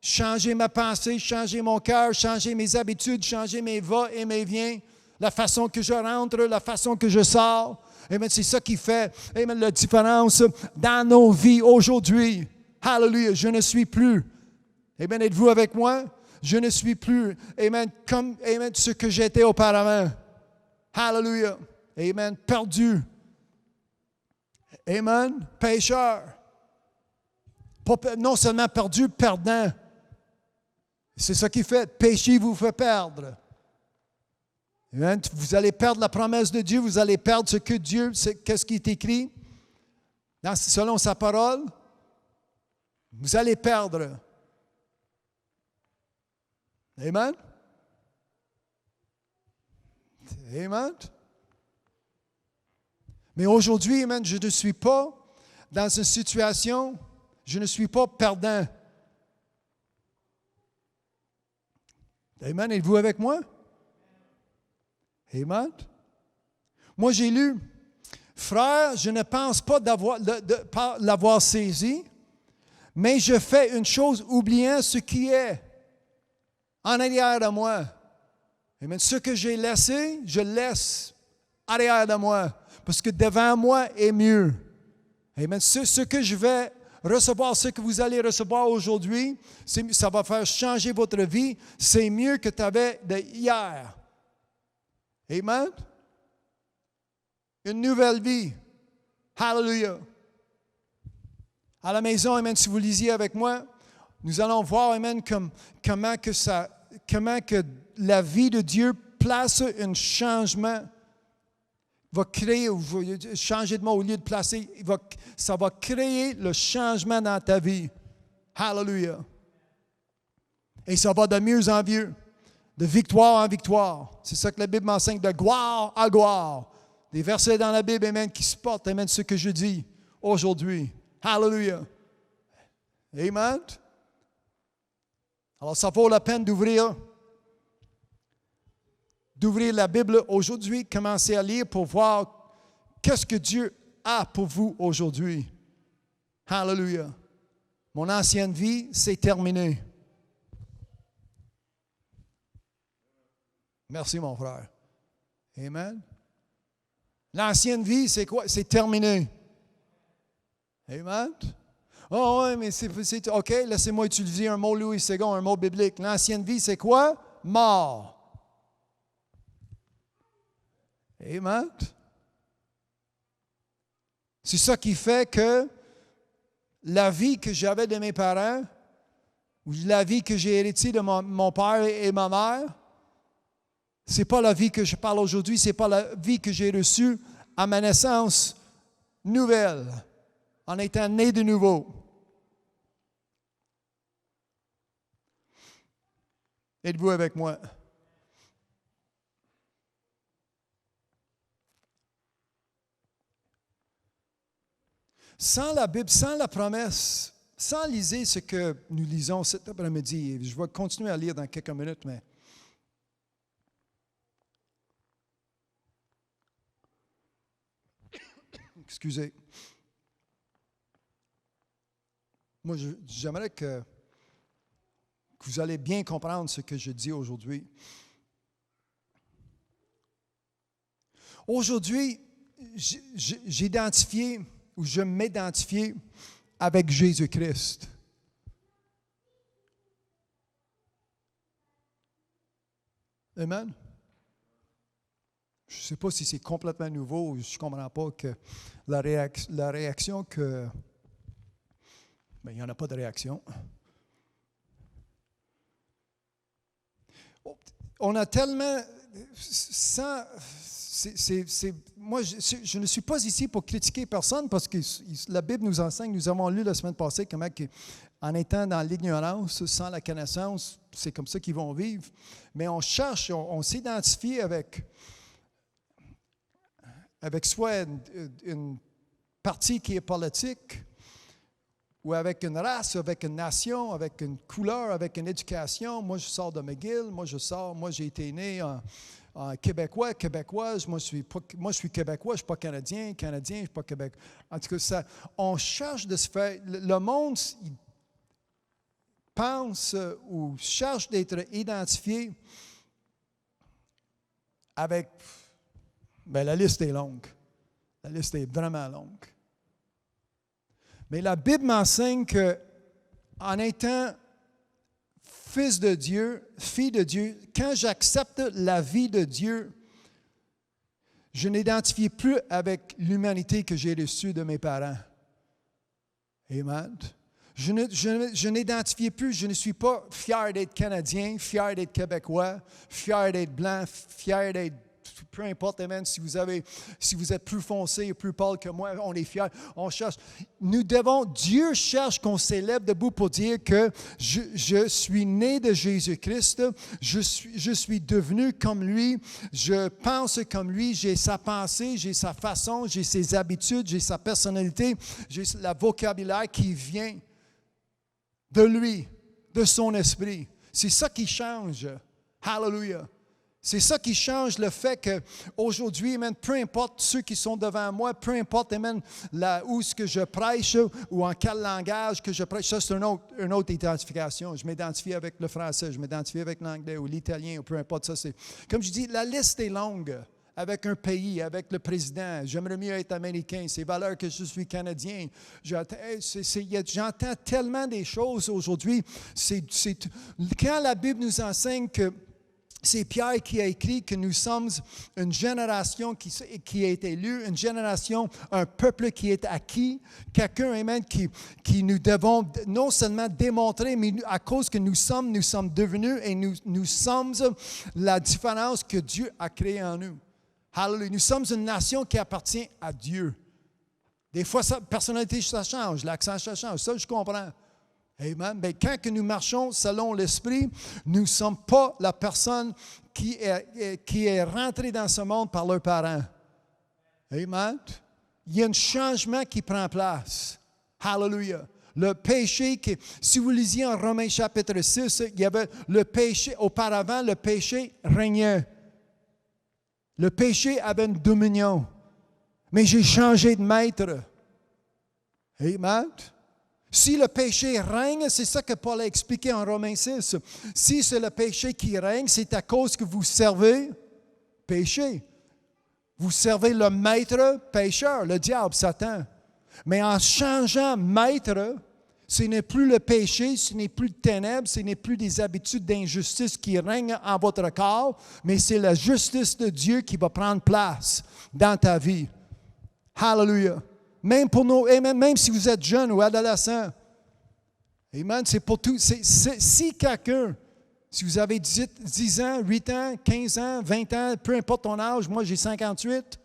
changer ma pensée, changer mon cœur, changer mes habitudes, changer mes va et mes viens, la façon que je rentre, la façon que je sors. Amen, c'est ça qui fait, amen, la différence dans nos vies aujourd'hui. Hallelujah, je ne suis plus. Amen, êtes-vous avec moi? Je ne suis plus, amen, comme amen, ce que j'étais auparavant. Hallelujah. Amen, perdu. Amen, pécheur. Non seulement perdu, perdant. C'est ça qui fait. Péché vous fait perdre. Amen. Vous allez perdre la promesse de Dieu, vous allez perdre ce que Dieu, qu'est-ce qui est écrit selon sa parole. Vous allez perdre. Amen. Amen. Mais aujourd'hui, amen, je ne suis pas dans une situation, je ne suis pas perdant. Amen. Êtes-vous avec moi? Amen. Moi, j'ai lu, frère, je ne pense pas l'avoir saisi, mais je fais une chose oubliant ce qui est en arrière de moi. Amen. Ce que j'ai laissé, je le laisse arrière de moi. Parce que devant moi est mieux. Amen. Ce que je vais recevoir, ce que vous allez recevoir aujourd'hui, ça va faire changer votre vie. C'est mieux que tu avais hier. Amen. Une nouvelle vie. Hallelujah. À la maison, amen, si vous lisiez avec moi, nous allons voir, amen, comment que la vie de Dieu place un changement, va créer, changer de mot au lieu de placer, ça va créer le changement dans ta vie. Hallelujah. Et ça va de mieux en mieux, de victoire en victoire. C'est ça que la Bible m'enseigne, de gloire à gloire. Des versets dans la Bible, amen, qui supportent, amen, ce que je dis aujourd'hui. Hallelujah. Amen. Alors, ça vaut la peine d'ouvrir la Bible aujourd'hui, commencer à lire pour voir qu'est-ce que Dieu a pour vous aujourd'hui. Hallelujah. Mon ancienne vie, c'est terminé. Merci, mon frère. Amen. L'ancienne vie, c'est quoi? C'est terminé. Amen. Oh oui, mais c'est OK, laissez-moi utiliser un mot Louis II, un mot biblique. L'ancienne vie, c'est quoi? Mort. Amen. C'est ça qui fait que la vie que j'avais de mes parents, ou la vie que j'ai héritée de mon père et ma mère, ce n'est pas la vie que je parle aujourd'hui, ce n'est pas la vie que j'ai reçue à ma naissance nouvelle, en étant né de nouveau. Êtes-vous avec moi? Sans la Bible, sans la promesse, sans liser ce que nous lisons cet après-midi, je vais continuer à lire dans quelques minutes, mais excusez. Moi, j'aimerais que vous allez bien comprendre ce que je dis aujourd'hui. Aujourd'hui, j'identifie ou je m'identifie avec Jésus-Christ. Amen. Je ne sais pas si c'est complètement nouveau, je ne comprends pas que la réaction que... Bien, il n'y en a pas de réaction. On a tellement... moi, je ne suis pas ici pour critiquer personne parce que la Bible nous enseigne, nous avons lu la semaine passée comment en étant dans l'ignorance, sans la connaissance, c'est comme ça qu'ils vont vivre. Mais on cherche, on s'identifie avec soit une partie qui est politique, ou avec une race, avec une nation, avec une couleur, avec une éducation. Moi, je sors de McGill, moi, j'ai été né en québécoise, moi, je suis québécois, je ne suis pas canadien, je ne suis pas québécois. En tout cas, on cherche de se faire... Le monde, il pense ou cherche d'être identifié avec... Bien, la liste est longue. La liste est vraiment longue. Mais la Bible m'enseigne qu'en étant fils de Dieu, fille de Dieu, quand j'accepte la vie de Dieu, je n'identifie plus avec l'humanité que j'ai reçue de mes parents. Amen. Je n'identifie plus, je ne suis pas fier d'être Canadien, fier d'être Québécois, fier d'être blanc, fier d'être... Peu importe, amen, si vous êtes plus foncé et plus pâle que moi, on est fiers, on cherche. Dieu cherche qu'on s'élève debout pour dire que je suis né de Jésus-Christ, je suis devenu comme lui, je pense comme lui, j'ai sa pensée, j'ai sa façon, j'ai ses habitudes, j'ai sa personnalité, j'ai le vocabulaire qui vient de lui, de son esprit. C'est ça qui change. Hallelujah. C'est ça qui change le fait qu'aujourd'hui, amen, peu importe ceux qui sont devant moi, peu importe, amen, où ce que je prêche ou en quel langage que je prêche, ça c'est une autre identification. Je m'identifie avec le français, je m'identifie avec l'anglais ou l'italien ou peu importe ça. Comme je dis, la liste est longue. Avec un pays, avec le président. J'aimerais mieux être américain. C'est valeur que je suis canadien. J'entends tellement des choses aujourd'hui. Quand la Bible nous enseigne que c'est Pierre qui a écrit que nous sommes une génération qui est élue, une génération, un peuple qui est acquis, quelqu'un, amen, qui nous devons non seulement démontrer, mais à cause que nous sommes devenus et nous sommes la différence que Dieu a créée en nous. Hallelujah. Nous sommes une nation qui appartient à Dieu. Des fois, la personnalité, ça change, l'accent, ça change. Ça, je comprends. Amen. Mais quand que nous marchons selon l'Esprit, nous ne sommes pas la personne qui est rentrée dans ce monde par leurs parents. Amen. Il y a un changement qui prend place. Hallelujah. Le péché, si vous lisiez en Romains chapitre 6, il y avait le péché, auparavant, le péché régnait. Le péché avait une dominion. Mais j'ai changé de maître. Amen. Si le péché règne, c'est ça que Paul a expliqué en Romains 6. Si c'est le péché qui règne, c'est à cause que vous servez péché. Vous servez le maître pécheur, le diable, Satan. Mais en changeant maître, ce n'est plus le péché, ce n'est plus de ténèbres, ce n'est plus des habitudes d'injustice qui règnent en votre corps, mais c'est la justice de Dieu qui va prendre place dans ta vie. Hallelujah. Même pour nous, même si vous êtes jeune ou adolescent. Amen. C'est pour tout. Si quelqu'un, si vous avez 10 ans, 8 ans, 15 ans, 20 ans, peu importe ton âge, moi j'ai 58,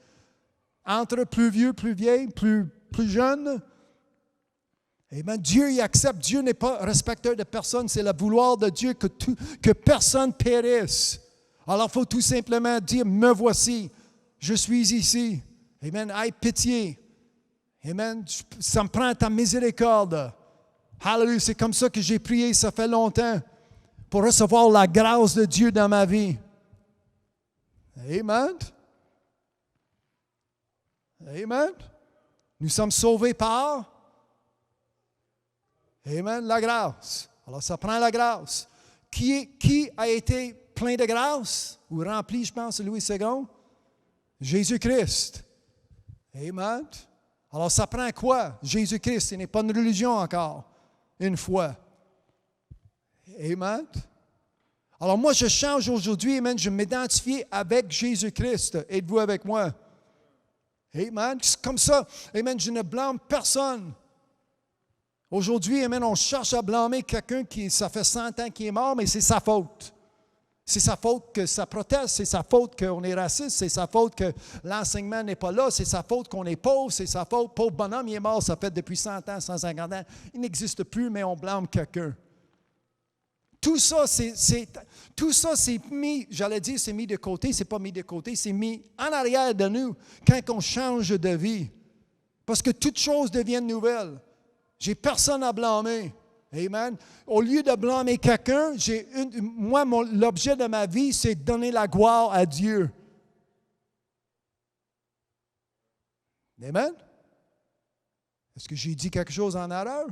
entre plus vieux, plus vieille, plus jeune, amen. Dieu y accepte. Dieu n'est pas respecteur de personne. C'est le vouloir de Dieu que personne périsse. Alors il faut tout simplement dire, me voici, je suis ici. Amen. Aie pitié. Amen. Ça me prend ta miséricorde. Hallelujah. C'est comme ça que j'ai prié, ça fait longtemps, pour recevoir la grâce de Dieu dans ma vie. Amen. Amen. Nous sommes sauvés par, amen, la grâce. Alors ça prend la grâce. Qui a été plein de grâce, ou rempli, je pense, Louis II? Jésus-Christ. Amen. Alors, ça prend quoi? Jésus-Christ, ce n'est pas une religion encore, une foi. Amen. Alors, moi, je change aujourd'hui, amen, je m'identifie avec Jésus-Christ. Êtes-vous avec moi? Amen. C'est comme ça, amen, je ne blâme personne. Aujourd'hui, amen, on cherche à blâmer quelqu'un ça fait 100 ans qu'il est mort, mais c'est sa faute. C'est sa faute que ça proteste, c'est sa faute qu'on est raciste, c'est sa faute que l'enseignement n'est pas là, c'est sa faute qu'on est pauvre, c'est sa faute. Pauvre bonhomme, il est mort, ça fait depuis 100 ans, 150 ans. Il n'existe plus, mais on blâme quelqu'un. Tout ça, c'est mis, j'allais dire, c'est mis de côté, c'est pas mis de côté, c'est mis en arrière de nous quand on change de vie. Parce que toutes choses deviennent nouvelles. J'ai personne à blâmer. Amen. Au lieu de blâmer quelqu'un, l'objet de ma vie, c'est de donner la gloire à Dieu. Amen. Est-ce que j'ai dit quelque chose en erreur?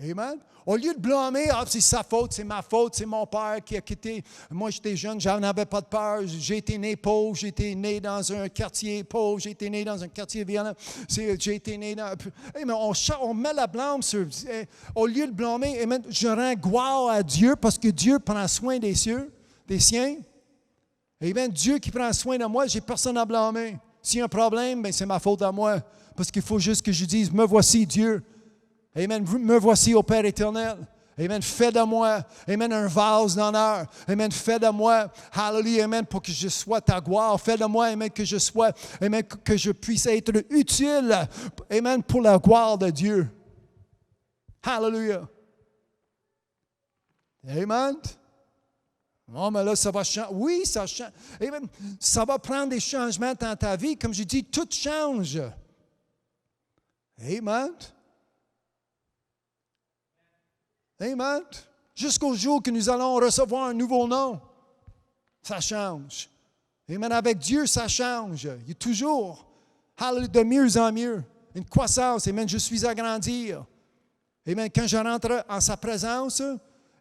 Amen. Au lieu de blâmer, c'est sa faute, c'est ma faute, c'est mon père qui a quitté. Moi, j'étais jeune, j'en avais pas de peur. J'ai été né pauvre, j'ai été né dans un quartier pauvre, j'ai été né dans un quartier violent. J'ai été né dans. Mais on met la blâme sur. Au lieu de blâmer, amen, je rends gloire à Dieu parce que Dieu prend soin des siens. Amen. Dieu qui prend soin de moi, j'ai personne à blâmer. S'il y a un problème, c'est ma faute à moi. Parce qu'il faut juste que je dise, me voici Dieu. Amen. Me voici au Père éternel. Amen. Fais de moi, amen, un vase d'honneur. Amen. Fais de moi, hallelujah, amen, pour que je sois ta gloire. Fais de moi, amen, que je puisse être utile, amen, pour la gloire de Dieu. Hallelujah. Amen. Non, mais là, ça va changer. Oui, ça change. Amen. Ça va prendre des changements dans ta vie. Comme je dis, tout change. Amen. Amen. Jusqu'au jour que nous allons recevoir un nouveau nom. Ça change. Amen. Avec Dieu, ça change. Il y a toujours, hallelujah, de mieux en mieux. Une croissance. Amen. Je suis à grandir. Amen. Quand je rentre en sa présence,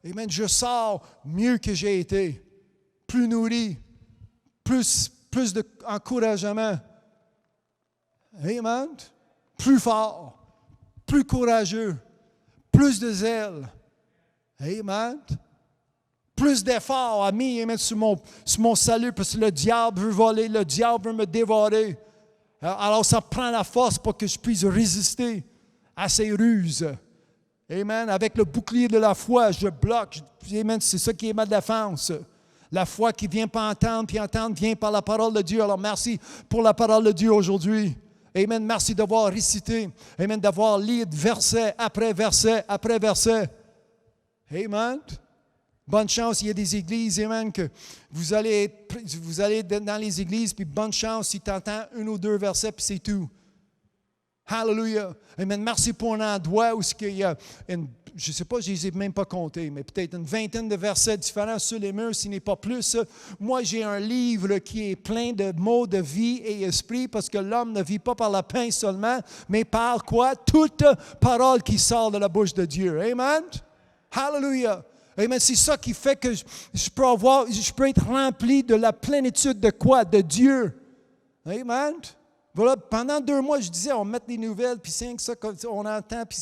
amen, je sors mieux que j'ai été. Plus nourri. Plus d'encouragement. Amen. Plus fort. Plus courageux. Plus de zèle. Amen. Plus d'efforts à mis, amen, sur mon salut, parce que le diable veut voler, le diable veut me dévorer. Alors, ça prend la force pour que je puisse résister à ces ruses. Amen. Avec le bouclier de la foi, je bloque. Amen. C'est ça qui est ma défense. La foi qui vient pas entendre, puis entendre vient par la parole de Dieu. Alors, merci pour la parole de Dieu aujourd'hui. Amen. Merci d'avoir récité. Amen. D'avoir lu verset après verset après verset. Amen. Bonne chance, il y a des églises, amen, que vous allez dans les églises, puis bonne chance si tu entends un ou deux versets, puis c'est tout. Hallelujah. Amen. Merci pour un endroit où il y a je ne sais pas, je ne les ai même pas comptés, mais peut-être une vingtaine de versets différents sur les murs, s'il n'est pas plus. Moi, j'ai un livre qui est plein de mots de vie et esprit, parce que l'homme ne vit pas par la pain seulement, mais par quoi? Toute parole qui sort de la bouche de Dieu. Amen. Hallelujah. Amen. C'est ça qui fait que je peux être rempli de la plénitude de quoi? De Dieu. Amen. Voilà, pendant 2 mois, je disais, on met des nouvelles, puis c'est ça qu'on entend, puis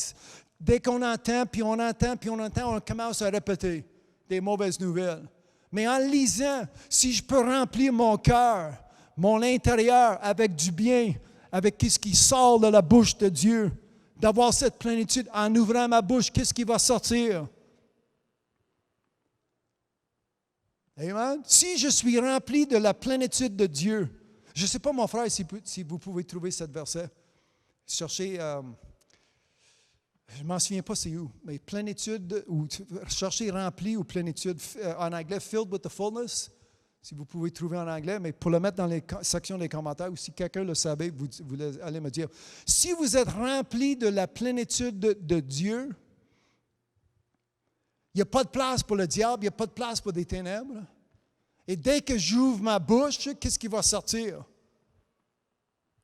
dès qu'on entend, puis on entend, puis on entend, on commence à répéter des mauvaises nouvelles. Mais en lisant, si je peux remplir mon cœur, mon intérieur avec du bien, avec ce qui sort de la bouche de Dieu, d'avoir cette plénitude, en ouvrant ma bouche, qu'est-ce qui va sortir? Amen. Si je suis rempli de la plénitude de Dieu, je ne sais pas, mon frère, si vous pouvez trouver ce verset. Cherchez, je ne m'en souviens pas c'est où, mais plénitude, ou cherchez rempli ou plénitude, en anglais, filled with the fullness, si vous pouvez trouver en anglais, mais pour le mettre dans les sections des commentaires, ou si quelqu'un le savait, vous allez me dire. Si vous êtes rempli de la plénitude de Dieu, il n'y a pas de place pour le diable, il n'y a pas de place pour des ténèbres. Et dès que j'ouvre ma bouche, qu'est-ce qui va sortir?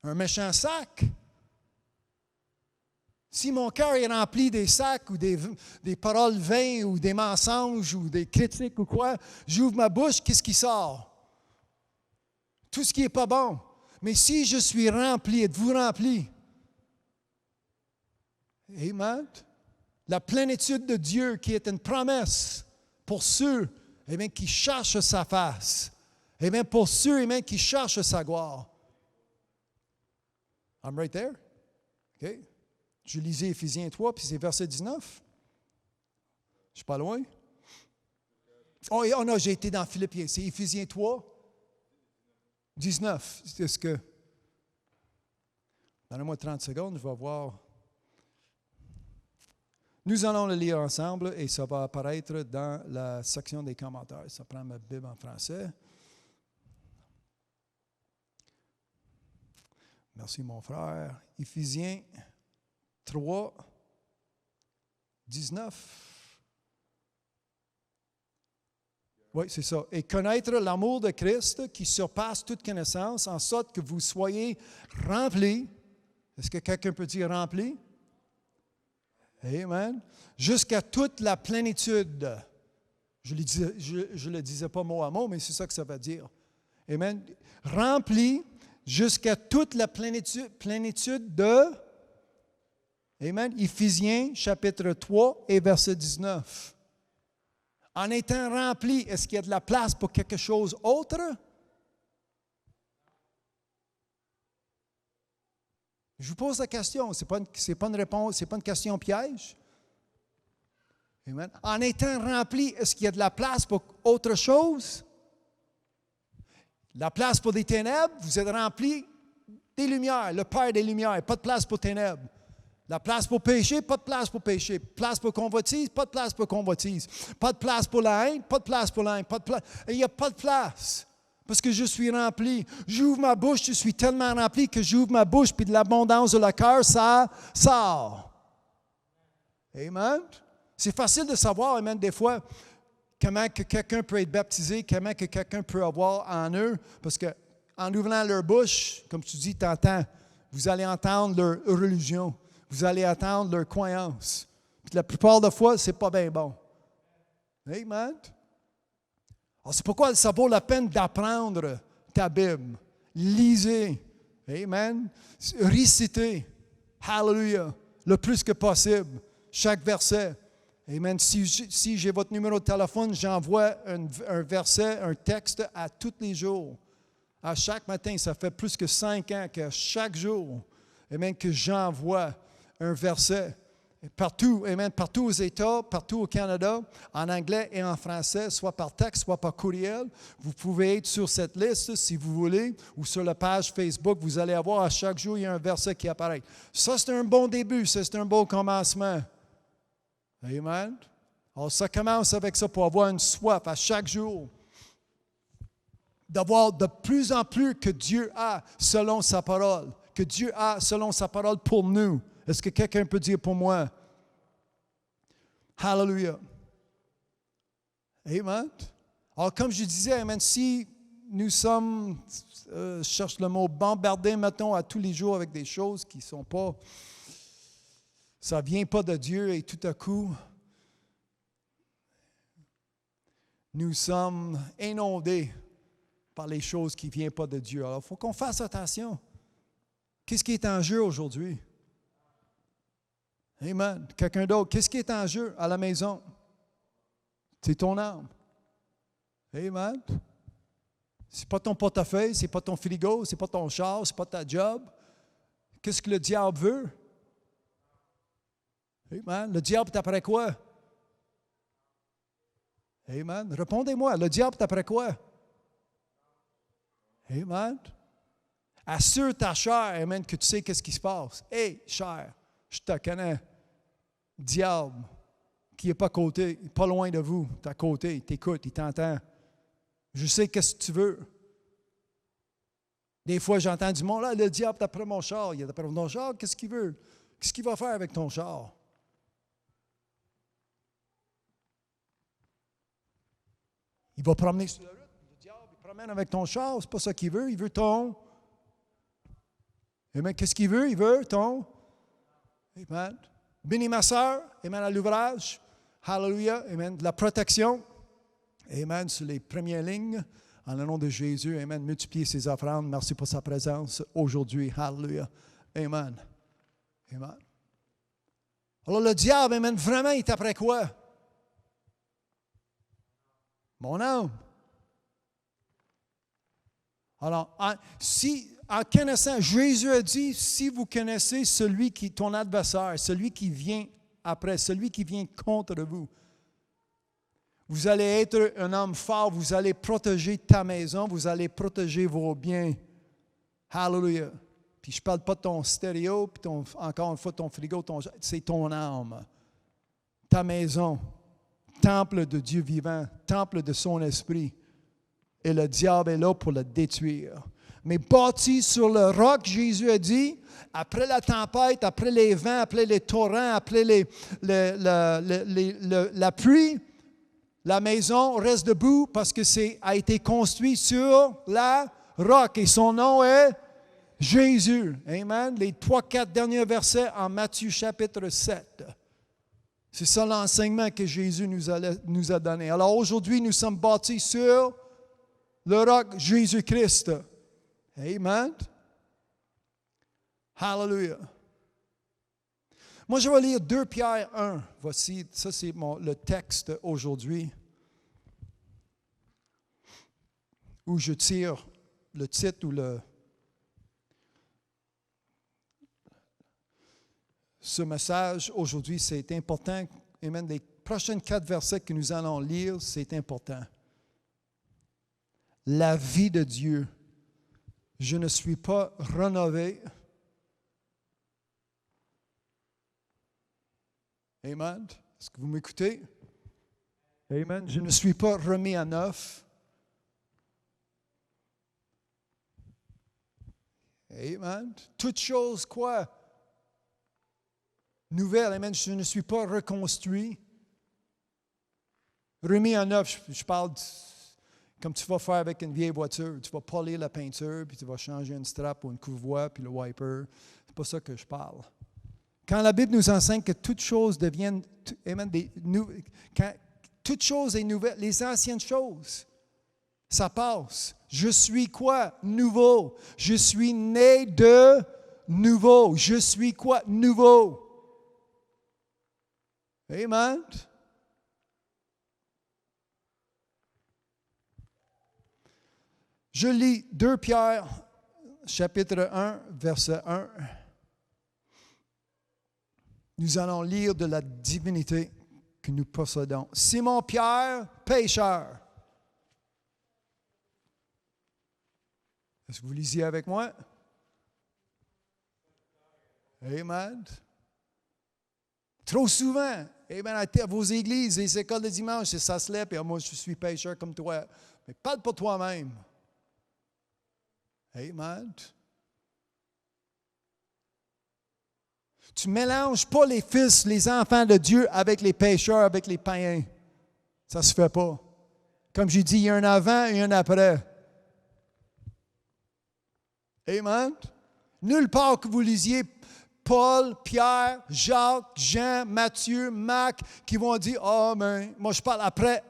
Un méchant sac. Si mon cœur est rempli des sacs ou des paroles vaines ou des mensonges ou des critiques ou quoi, j'ouvre ma bouche, qu'est-ce qui sort? Tout ce qui n'est pas bon. Mais si je suis rempli, êtes-vous rempli? Amen. La plénitude de Dieu qui est une promesse pour ceux qui cherchent sa face. Amen. Pour ceux qui cherchent sa gloire. I'm right there. OK. Je lisais Éphésiens 3, puis c'est verset 19. Je ne suis pas loin. Oh non, j'ai été dans Philippiens. C'est Éphésiens 3, 19. C'est ce que... Donnez-moi 30 secondes, je vais voir... Nous allons le lire ensemble et ça va apparaître dans la section des commentaires. Ça prend ma Bible en français. Merci, mon frère. Éphésiens 3, 19. Oui, c'est ça. Et connaître l'amour de Christ qui surpasse toute connaissance, en sorte que vous soyez remplis. Est-ce que quelqu'un peut dire remplis? Amen. Jusqu'à toute la plénitude. Je ne le disais pas mot à mot, mais c'est ça que ça veut dire. Amen. Rempli jusqu'à toute la plénitude de... Amen. Éphésiens, chapitre 3 et verset 19. En étant rempli, est-ce qu'il y a de la place pour quelque chose autre? Je vous pose la question, ce n'est pas une réponse, ce n'est pas une question piège. Amen. En étant rempli, est-ce qu'il y a de la place pour autre chose? La place pour des ténèbres, vous êtes rempli des lumières, le Père des lumières, pas de place pour ténèbres. La place pour péché, pas de place pour péché. Place pour convoitise, pas de place pour convoitise. Pas de place pour la haine, pas de place pour la haine. Il n'y a pas de place. Parce que je suis rempli. J'ouvre ma bouche, je suis tellement rempli que j'ouvre ma bouche, puis de l'abondance de la cœur, ça sort. Amen. C'est facile de savoir, amen, des fois, comment que quelqu'un peut être baptisé, comment que quelqu'un peut avoir en eux, parce qu'en ouvrant leur bouche, comme tu dis, tu entends, vous allez entendre leur religion, vous allez entendre leur croyance. Puis la plupart des fois, ce n'est pas bien bon. Amen. Alors, c'est pourquoi ça vaut la peine d'apprendre ta Bible. Lisez. Amen. Récitez. Hallelujah. Le plus que possible. Chaque verset. Amen. Si j'ai votre numéro de téléphone, j'envoie un verset, un texte à tous les jours. À chaque matin, ça fait plus que 5 ans que chaque jour, amen, que j'envoie un verset. Partout, amen, partout aux États, partout au Canada, en anglais et en français, soit par texte, soit par courriel. Vous pouvez être sur cette liste si vous voulez, ou sur la page Facebook, vous allez avoir à chaque jour, il y a un verset qui apparaît. Ça, c'est un bon début, ça, c'est un bon commencement. Amen. Alors, ça commence avec ça pour avoir une soif à chaque jour, d'avoir de plus en plus que Dieu a selon sa parole, que Dieu a selon sa parole pour nous. Est-ce que quelqu'un peut dire pour moi? Hallelujah. Amen. Alors, comme je disais, amen, si nous sommes, je cherche le mot, bombardés, mettons, à tous les jours avec des choses qui ne sont pas, ça ne vient pas de Dieu et tout à coup, nous sommes inondés par les choses qui ne viennent pas de Dieu. Alors, il faut qu'on fasse attention. Qu'est-ce qui est en jeu aujourd'hui? Amen. Quelqu'un d'autre. Qu'est-ce qui est en jeu à la maison? C'est ton âme. Amen. Ce n'est pas ton portefeuille, ce n'est pas ton frigo, ce n'est pas ton char, ce n'est pas ta job. Qu'est-ce que le diable veut? Amen. Le diable est après quoi? Amen. Répondez-moi. Le diable est après quoi? Amen. Assure ta chair, amen, que tu sais qu'est-ce qui se passe. Hey, chair, je te connais. Diable, qui n'est pas côté, pas loin de vous, tu es à côté, il t'écoute, il t'entend. Je sais qu'est-ce que tu veux. Des fois, j'entends du monde, là, le diable est après mon char. Il est après mon char, qu'est-ce qu'il veut? Qu'est-ce qu'il va faire avec ton char? Il va promener sur la route. Le diable, il promène avec ton char, c'est pas ça qu'il veut. Il veut ton. Amen. Qu'est-ce qu'il veut? Il veut ton. Amen. Bénis ma soeur. Amen. À l'ouvrage. Hallelujah. Amen. De la protection. Amen. Sur les premières lignes. En le nom de Jésus. Amen. Multipliez ses offrandes. Merci pour sa présence aujourd'hui. Hallelujah. Amen. Amen. Alors le diable, amen, vraiment, il est après quoi? Mon âme. Alors, en connaissant, Jésus a dit, si vous connaissez celui qui est ton adversaire, celui qui vient après, celui qui vient contre vous, vous allez être un homme fort, vous allez protéger ta maison, vous allez protéger vos biens. Hallelujah. Puis je ne parle pas de ton stéréo, puis encore une fois, ton frigo, c'est ton âme, ta maison, temple de Dieu vivant, temple de son esprit. Et le diable est là pour le détruire. Mais bâti sur le roc, Jésus a dit, après la tempête, après les vents, après les torrents, après la pluie, la maison reste debout parce que a été construit sur la roc. Et son nom est Jésus. Amen. Les 3-4 derniers versets en Matthieu chapitre 7. C'est ça l'enseignement que Jésus nous a donné. Alors aujourd'hui, nous sommes bâtis sur le roc Jésus-Christ. Amen. Hallelujah. Moi, je vais lire 2 Pierre 1. Voici, ça c'est le texte aujourd'hui où je tire le titre ou ce message aujourd'hui, c'est important. Amen. Les prochains 4 versets que nous allons lire, c'est important. La vie de Dieu. Je ne suis pas rénové. Amen. Est-ce que vous m'écoutez? Amen. Je ne suis pas remis à neuf. Amen. Toute chose, quoi? Nouvelle. Amen. Je ne suis pas reconstruit. Remis en neuf, je parle comme tu vas faire avec une vieille voiture. Tu vas polir la peinture, puis tu vas changer une strap ou une couvre-voie, puis le wiper. C'est pas ça que je parle. Quand la Bible nous enseigne que toutes choses deviennent, quand toute chose est nouvelle, les anciennes choses, ça passe. Je suis quoi? Nouveau. Je suis né de nouveau. Je suis quoi? Nouveau. Amen. Je lis 2 Pierre, chapitre 1, verset 1. Nous allons lire de la divinité que nous possédons. Simon Pierre, pécheur. Est-ce que vous lisiez avec moi? Amen. Trop souvent, amen, à vos églises, les écoles de dimanche, ça se lève, et moi je suis pécheur comme toi. Mais parle pour toi-même. Amen. Tu ne mélanges pas les fils, les enfants de Dieu avec les pécheurs, avec les païens. Ça ne se fait pas. Comme j'ai dit, il y a un avant et un après. Amen. Nulle part que vous lisiez Paul, Pierre, Jacques, Jean, Matthieu, Marc, qui vont dire, « Ah, mais moi je parle après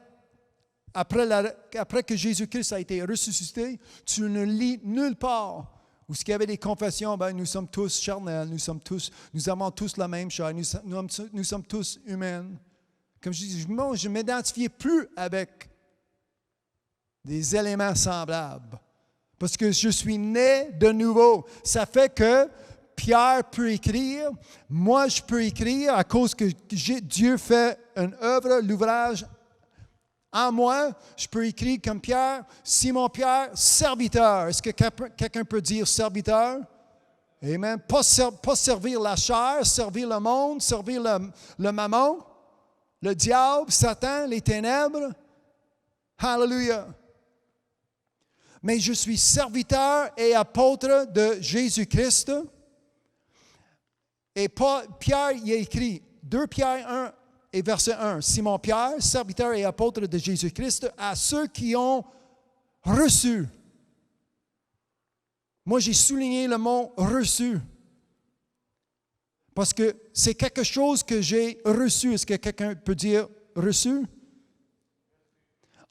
que Jésus-Christ a été ressuscité. » Tu ne lis nulle part où il y avait des confessions, ben, nous sommes tous charnels, nous avons tous la même chair, nous sommes tous humains. Comme je dis, je ne m'identifiais plus avec des éléments semblables. Parce que je suis né de nouveau. Ça fait que Pierre peut écrire, moi je peux écrire à cause que Dieu fait une œuvre, l'ouvrage en moi. Je peux écrire comme Pierre, Simon Pierre, serviteur. Est-ce que quelqu'un peut dire serviteur? Amen. Pas servir la chair, servir le monde, servir le mammon, le diable, Satan, les ténèbres. Hallelujah. Mais je suis serviteur et apôtre de Jésus-Christ. Et Pierre y a écrit, 2 Pierre 1 et verset 1, Simon Pierre, serviteur et apôtre de Jésus-Christ, à ceux qui ont reçu. Moi, j'ai souligné le mot « reçu ». Parce que c'est quelque chose que j'ai reçu. Est-ce que quelqu'un peut dire « reçu » ?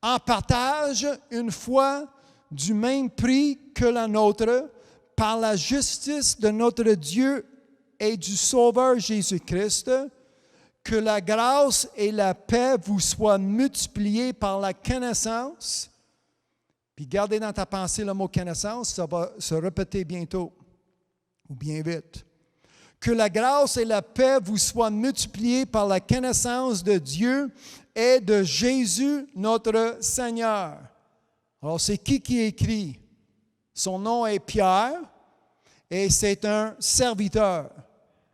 En partage une foi du même prix que la nôtre, par la justice de notre Dieu et du Sauveur Jésus-Christ, que la grâce et la paix vous soient multipliées par la connaissance. Puis gardez dans ta pensée le mot connaissance, ça va se répéter bientôt, ou bien vite. Que la grâce et la paix vous soient multipliées par la connaissance de Dieu et de Jésus notre Seigneur. Alors, c'est qui écrit? Son nom est Pierre et c'est un serviteur.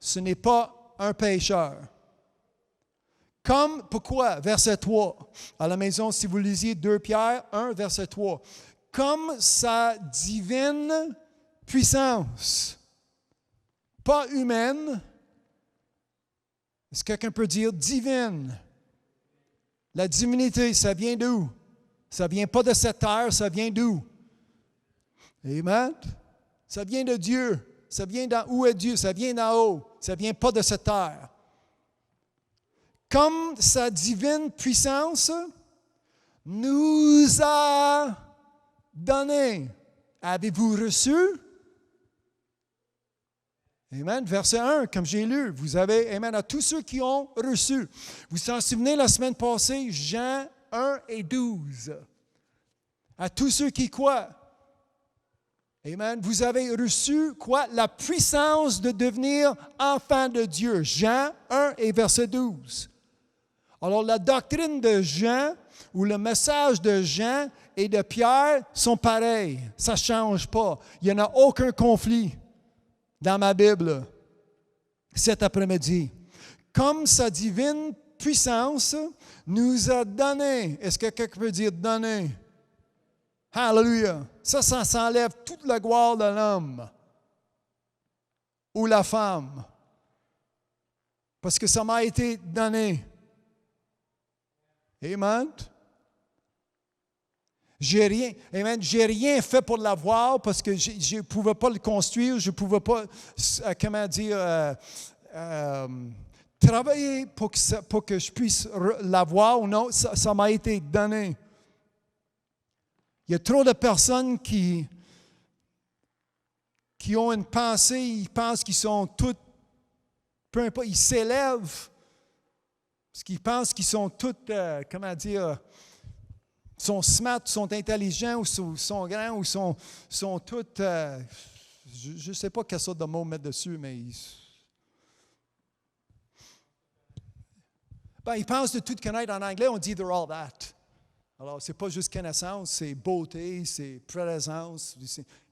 Ce n'est pas un pécheur. Comme, pourquoi? Verset 3. À la maison, si vous lisiez 2 Pierre 1, verset 3. Comme sa divine puissance, pas humaine. Est-ce que quelqu'un peut dire divine? La divinité, ça vient d'où? Ça ne vient pas de cette terre, ça vient d'où? Amen? Ça vient de Dieu. Ça vient d'où est Dieu? Ça vient d'en haut. Ça ne vient pas de cette terre. Comme sa divine puissance nous a donné. Avez-vous reçu? Amen. Verset 1, comme j'ai lu, vous avez, amen, à tous ceux qui ont reçu. Vous vous en souvenez la semaine passée, Jean 1 et 12. À tous ceux qui quoi? Amen. Vous avez reçu quoi? La puissance de devenir enfant de Dieu. Jean 1 et verset 12. Alors, la doctrine de Jean ou le message de Jean et de Pierre sont pareils. Ça ne change pas. Il n'y en a aucun conflit dans ma Bible cet après-midi. Comme sa divine puissance nous a donné. Est-ce que quelqu'un peut dire donner? Hallelujah. Ça s'enlève toute la gloire de l'homme ou la femme. Parce que ça m'a été donné. Amen. J'ai rien fait pour l'avoir parce que je ne pouvais pas le construire, je ne pouvais pas, travailler pour que je puisse l'avoir ou non, ça m'a été donné. Il y a trop de personnes qui ont une pensée, ils pensent qu'ils sont toutes, peu importe, ils s'élèvent, parce qu'ils pensent qu'ils sont toutes, sont smart, sont intelligents, ou sont grands, ou sont toutes, je ne sais pas quelle sorte de mots mettre dessus, mais ils pensent de tout connaître. En anglais, on dit « they're all that ». Alors, ce n'est pas juste connaissance, c'est beauté, c'est présence.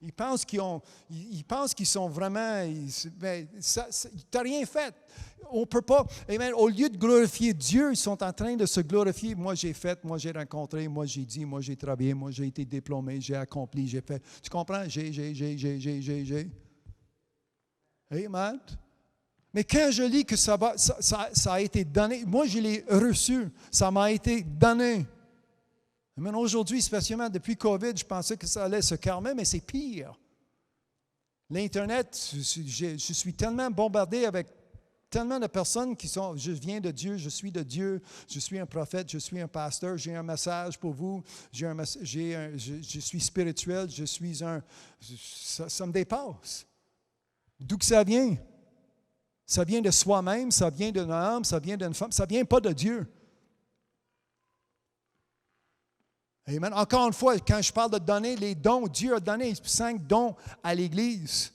Ils pensent qu'ils sont vraiment... Tu n'as rien fait. On ne peut pas... Amen, au lieu de glorifier Dieu, ils sont en train de se glorifier. Moi, j'ai fait, moi, j'ai rencontré, moi, j'ai dit, moi, j'ai travaillé, moi, j'ai été diplômé, j'ai accompli, j'ai fait. Tu comprends? J'ai. Amen. Mais quand je lis que ça a été donné, moi, je l'ai reçu. Ça m'a été donné. Mais aujourd'hui, spécialement depuis COVID, je pensais que ça allait se calmer, mais c'est pire. L'Internet, je suis tellement bombardé avec tellement de personnes qui sont « je viens de Dieu, je suis de Dieu, je suis un prophète, je suis un pasteur, j'ai un message pour vous, je suis spirituel, je suis un... » Ça me dépasse. D'où que ça vient? Ça vient de soi-même, ça vient d'un homme, ça vient d'une femme, ça ne vient pas de Dieu. Amen. Encore une fois, quand je parle de donner les dons, Dieu a donné 5 dons à l'Église.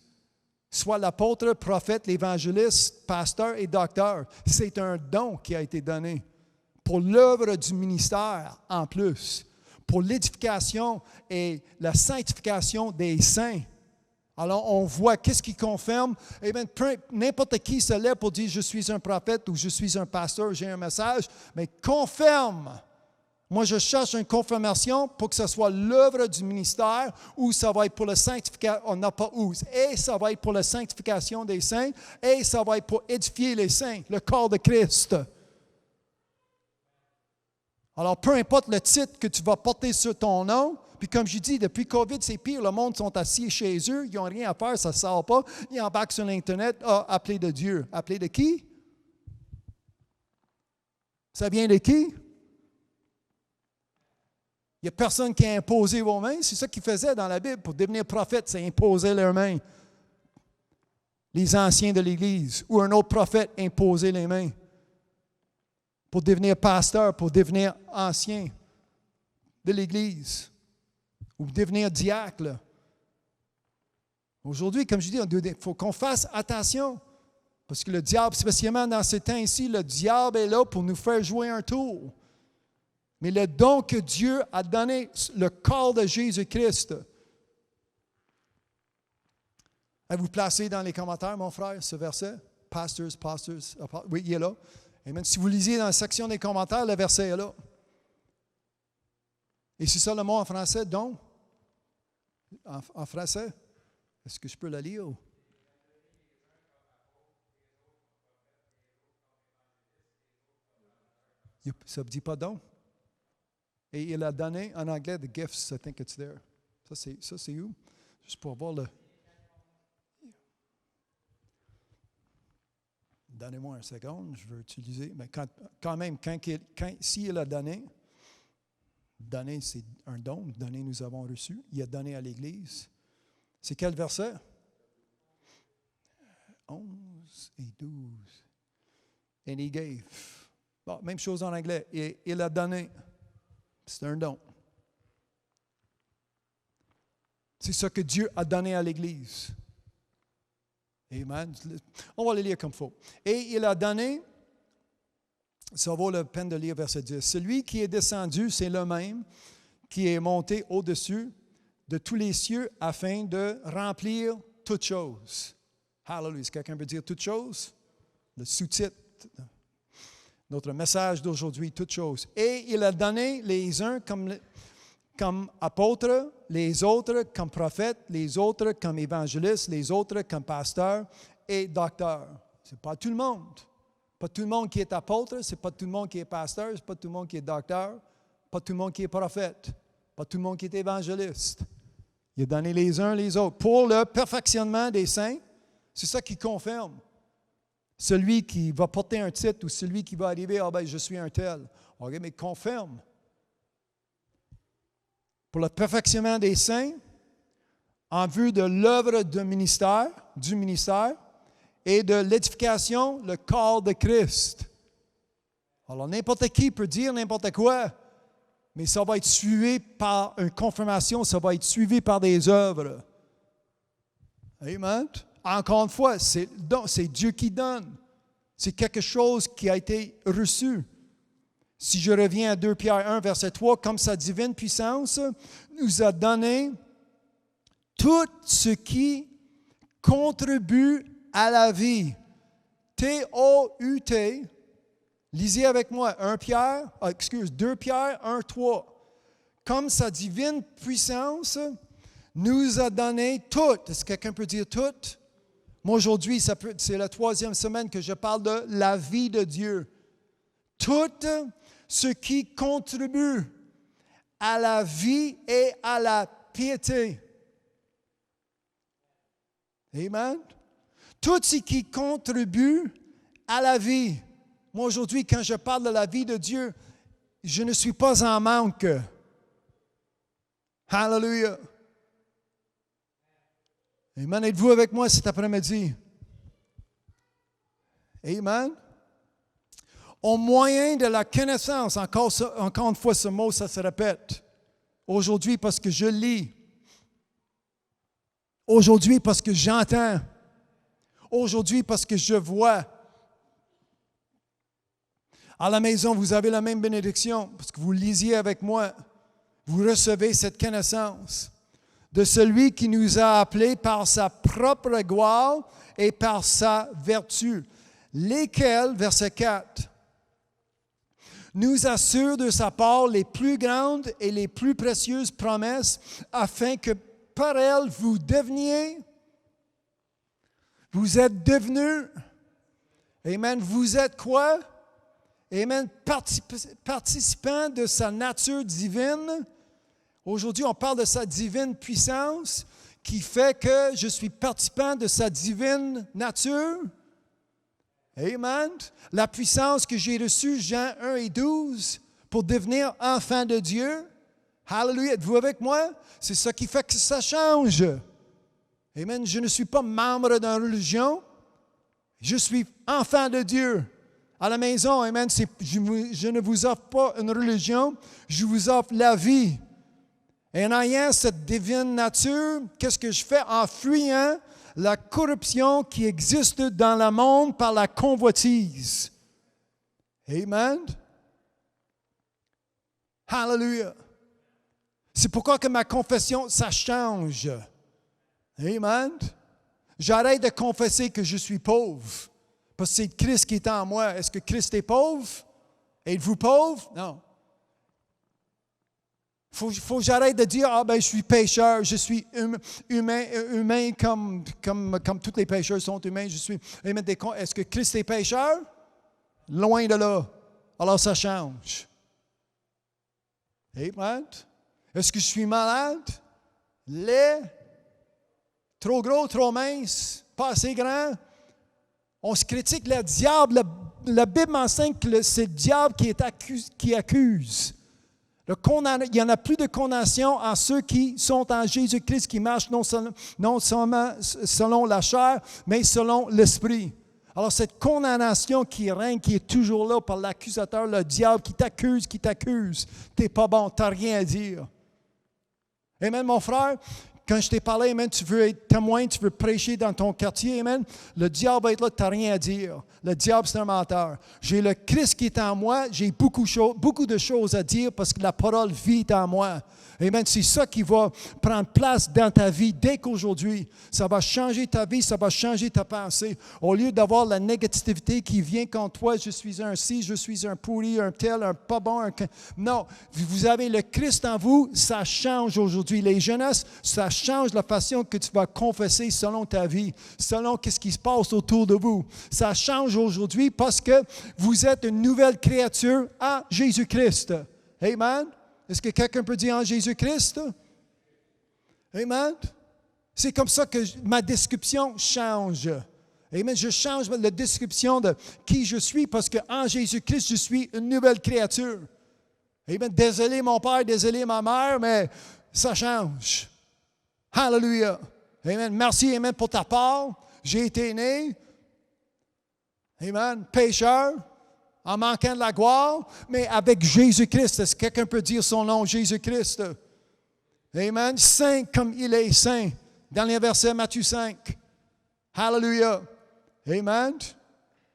Soit l'apôtre, prophète, l'évangéliste, pasteur et docteur. C'est un don qui a été donné pour l'œuvre du ministère en plus, pour l'édification et la sanctification des saints. Alors, on voit qu'est-ce qui confirme. Amen. N'importe qui se lève pour dire « je suis un prophète » ou « je suis un pasteur, j'ai un message », mais confirme. Moi, je cherche une confirmation pour que ce soit l'œuvre du ministère ou ça va être pour la sanctification, on n'a pas où, et ça va être pour la sanctification des saints et ça va être pour édifier les saints, le corps de Christ. Alors, peu importe le titre que tu vas porter sur ton nom, puis comme je dis, depuis COVID, c'est pire, le monde sont assis chez eux, ils n'ont rien à faire, ça ne sort pas, ils embarquent sur l'Internet, appelé de Dieu. Appelé de qui? Ça vient de qui? Il n'y a personne qui a imposé vos mains. C'est ça qu'ils faisaient dans la Bible. Pour devenir prophète, c'est imposer leurs mains. Les anciens de l'Église ou un autre prophète imposer les mains. Pour devenir pasteur, pour devenir ancien de l'Église. Ou devenir diacre. Aujourd'hui, comme je dis, il faut qu'on fasse attention. Parce que le diable, spécialement dans ces temps-ci, le diable est là pour nous faire jouer un tour. Mais le don que Dieu a donné, le corps de Jésus-Christ. Avez-vous placé dans les commentaires, mon frère, ce verset? Pastors. Oui, il est là. Amen. Si vous lisez dans la section des commentaires, le verset est là. Et c'est ça le mot en français, don? En français? Est-ce que je peux le lire? Ça ne dit pas don? Et il a donné, en anglais, the gifts, I think it's there. Ça, c'est où? Juste pour voir le... Donnez-moi une seconde, je veux utiliser. Mais quand même, s'il a donné, c'est un don. Donné, nous avons reçu. Il a donné à l'Église. C'est quel verset? 11 et 12. And he gave. Bon, même chose en anglais. Et il a donné. C'est un don. C'est ce que Dieu a donné à l'Église. Amen. On va le lire comme il faut. Et il a donné, ça vaut la peine de lire verset 10. Celui qui est descendu, c'est le même qui est monté au-dessus de tous les cieux afin de remplir toutes choses. Hallelujah. Est-ce que quelqu'un peut dire toutes choses? Le sous-titre. Notre message d'aujourd'hui, toutes choses. Et il a donné les uns comme apôtres, les autres comme prophètes, les autres comme évangélistes, les autres comme pasteurs et docteurs. Ce n'est pas tout le monde. Pas tout le monde qui est apôtre, c'est pas tout le monde qui est pasteur, c'est pas tout le monde qui est docteur, pas tout le monde qui est prophète, pas tout le monde qui est évangéliste. Il a donné les uns les autres. Pour le perfectionnement des saints, c'est ça qui confirme. Celui qui va porter un titre ou celui qui va arriver, je suis un tel. OK, mais confirme. Pour le perfectionnement des saints, en vue de l'œuvre du ministère, et de l'édification, le corps de Christ. Alors, n'importe qui peut dire n'importe quoi, mais ça va être suivi par une confirmation, ça va être suivi par des œuvres. Amen. Encore une fois, c'est Dieu qui donne. C'est quelque chose qui a été reçu. Si je reviens à 2 Pierre 1, verset 3, comme sa divine puissance nous a donné tout ce qui contribue à la vie. T-O-U-T. Lisez avec moi 2 Pierre 1, 3. Comme sa divine puissance nous a donné tout. Est-ce que quelqu'un peut dire tout? Moi, aujourd'hui, c'est la 3e semaine que je parle de la vie de Dieu. Tout ce qui contribue à la vie et à la piété. Amen. Tout ce qui contribue à la vie. Moi, aujourd'hui, quand je parle de la vie de Dieu, je ne suis pas en manque. Hallelujah. Amen. Êtes-vous avec moi cet après-midi? Amen. Au moyen de la connaissance, encore une fois, ce mot, ça se répète. Aujourd'hui, parce que je lis. Aujourd'hui, parce que j'entends. Aujourd'hui, parce que je vois. À la maison, vous avez la même bénédiction, parce que vous lisiez avec moi. Vous recevez cette connaissance de celui qui nous a appelés par sa propre gloire et par sa vertu, lesquels, verset 4, nous assurent de sa part les plus grandes et les plus précieuses promesses, afin que par elles vous êtes devenus, amen, vous êtes quoi? Amen, participants de sa nature divine. Aujourd'hui, on parle de sa divine puissance qui fait que je suis participant de sa divine nature. Amen. La puissance que j'ai reçue, Jean 1 et 12, pour devenir enfant de Dieu. Hallelujah. Êtes-vous avec moi? C'est ça qui fait que ça change. Amen. Je ne suis pas membre d'une religion. Je suis enfant de Dieu. À la maison, amen, je ne vous offre pas une religion, je vous offre la vie. Et en ayant cette divine nature, qu'est-ce que je fais? En fuyant la corruption qui existe dans le monde par la convoitise. Amen. Hallelujah. C'est pourquoi que ma confession, ça change. Amen. J'arrête de confesser que je suis pauvre. Parce que c'est Christ qui est en moi. Est-ce que Christ est pauvre? Êtes-vous pauvre? Non. Faut que j'arrête de dire, je suis pécheur, je suis humain comme tous les pécheurs sont humains. Est-ce que Christ est pécheur? Loin de là. Alors ça change. Amen. Est-ce que je suis malade? Laid? Trop gros, trop mince? Pas assez grand? On se critique le diable. La Bible enseigne que c'est le diable qui accuse. Il n'y en a plus de condamnation à ceux qui sont en Jésus-Christ, qui marchent non seulement selon la chair, mais selon l'esprit. Alors cette condamnation qui règne, qui est toujours là par l'accusateur, le diable qui t'accuse. Tu n'es pas bon, tu n'as rien à dire. Amen, mon frère. Quand je t'ai parlé, amen, tu veux être témoin, tu veux prêcher dans ton quartier, amen, le diable va être là, tu n'as rien à dire. Le diable, c'est un menteur. J'ai le Christ qui est en moi, j'ai beaucoup de choses à dire parce que la parole vit en moi. Amen, c'est ça qui va prendre place dans ta vie dès qu'aujourd'hui. Ça va changer ta vie, ça va changer ta pensée. Au lieu d'avoir la négativité qui vient contre toi, je suis un ci, je suis un pourri, un tel, un pas bon. Non, vous avez le Christ en vous, ça change aujourd'hui. Les jeunesses, ça change la façon que tu vas confesser selon ta vie, selon ce qui se passe autour de vous. Ça change aujourd'hui parce que vous êtes une nouvelle créature en Jésus-Christ. Amen. Est-ce que quelqu'un peut dire en Jésus-Christ? Amen. C'est comme ça que ma description change. Amen. Je change la description de qui je suis parce qu'en Jésus-Christ, je suis une nouvelle créature. Amen. Désolé mon père, désolé ma mère, mais ça change. Hallelujah. Amen. Merci, amen, pour ta part. J'ai été né, amen, pécheur, en manquant de la gloire, mais avec Jésus-Christ. Est-ce que quelqu'un peut dire son nom, Jésus-Christ? Amen. Saint comme il est saint. Dernier verset, Matthieu 5. Hallelujah. Amen.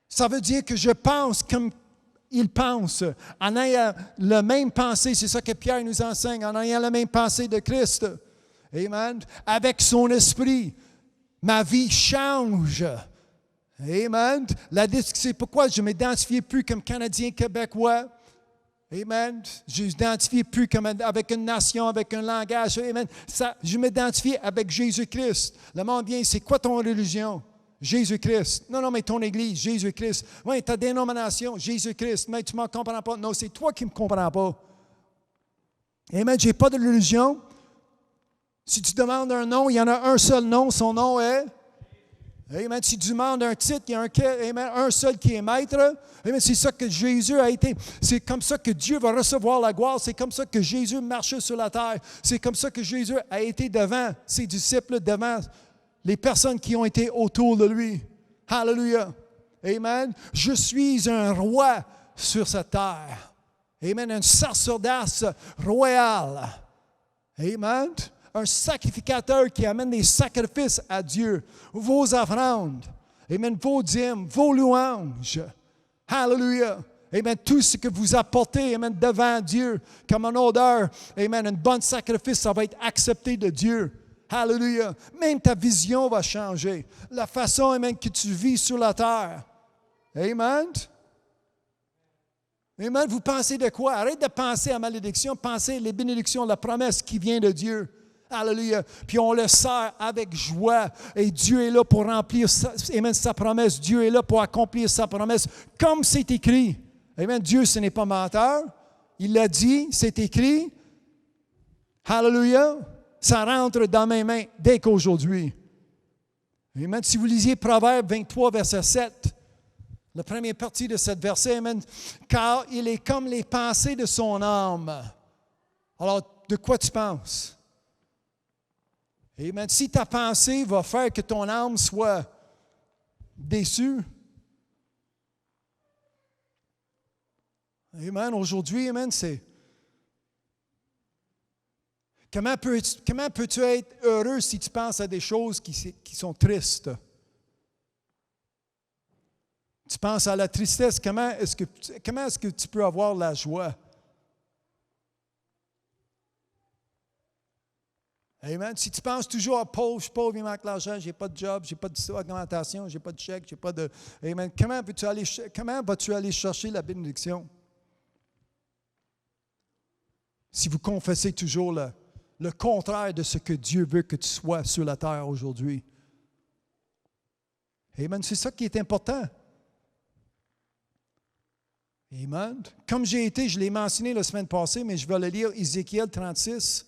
Ça veut dire que je pense comme il pense. En ayant la même pensée, c'est ça que Pierre nous enseigne, en ayant la même pensée de Christ. Amen. Avec son esprit, ma vie change. Amen. C'est pourquoi je ne m'identifie plus comme Canadien québécois. Amen. Je ne m'identifie plus comme avec une nation, avec un langage. Amen. Je m'identifie avec Jésus-Christ. Le monde vient, c'est quoi ton religion? Jésus-Christ. Non, mais ton église, Jésus-Christ. Oui, ta dénomination, Jésus-Christ. Mais tu ne m'en comprends pas. Non, c'est toi qui ne me comprends pas. Amen. Je n'ai pas de religion. Si tu demandes un nom, il y en a un seul nom. Son nom est... Amen. Si tu demandes un titre, il y a un seul qui est maître. Amen. C'est ça que Jésus a été. C'est comme ça que Dieu va recevoir la gloire. C'est comme ça que Jésus marchait sur la terre. C'est comme ça que Jésus a été devant ses disciples, devant les personnes qui ont été autour de lui. Hallelujah. Amen. Je suis un roi sur cette terre. Amen. Un sacerdoce royal. Amen. Un sacrificateur qui amène des sacrifices à Dieu. Vos offrandes. Amen. Vos dîmes, vos louanges. Hallelujah. Amen. Tout ce que vous apportez, amen, devant Dieu, comme une odeur, amen, un bon sacrifice, ça va être accepté de Dieu. Hallelujah. Même ta vision va changer. La façon, amen, que tu vis sur la terre. Amen. Amen. Vous pensez de quoi? Arrête de penser à malédiction. Pensez les bénédictions, la promesse qui vient de Dieu. Alléluia. Puis on le sert avec joie. Et Dieu est là pour remplir sa promesse. Dieu est là pour accomplir sa promesse. Comme c'est écrit. Amen. Dieu, ce n'est pas menteur. Il l'a dit, c'est écrit. Alléluia. Ça rentre dans mes mains dès qu'aujourd'hui. Amen. Si vous lisiez Proverbe 23, verset 7, la première partie de cette verset, amen, car il est comme les pensées de son âme. Alors, de quoi tu penses? Amen. Si ta pensée va faire que ton âme soit déçue, amen, aujourd'hui, amen, c'est... Comment peux-tu être heureux si tu penses à des choses qui sont tristes? Tu penses à la tristesse, comment est-ce que tu peux avoir la joie? Amen. Si tu penses toujours à pauvre, je suis pauvre, il manque l'argent, je n'ai pas de job, je n'ai pas d'augmentation, je n'ai pas de chèque, je n'ai pas de... Amen. Comment vas-tu aller chercher la bénédiction? Si vous confessez toujours le contraire de ce que Dieu veut que tu sois sur la terre aujourd'hui. Amen. C'est ça qui est important. Amen. Comme j'ai été, je l'ai mentionné la semaine passée, mais je vais le lire, Ézéchiel 36.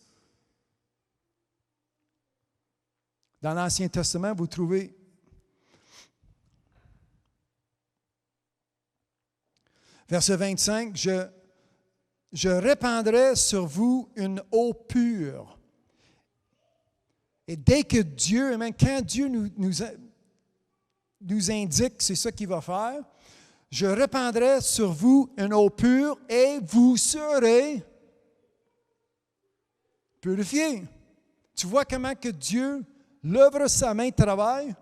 Dans l'Ancien Testament, vous trouvez verset 25, je répandrai sur vous une eau pure. Et dès que Dieu, amen, quand Dieu nous indique, c'est ça qu'il va faire, je répandrai sur vous une eau pure et vous serez purifiés. Tu vois comment que Dieu, l'œuvre de sa main travaille?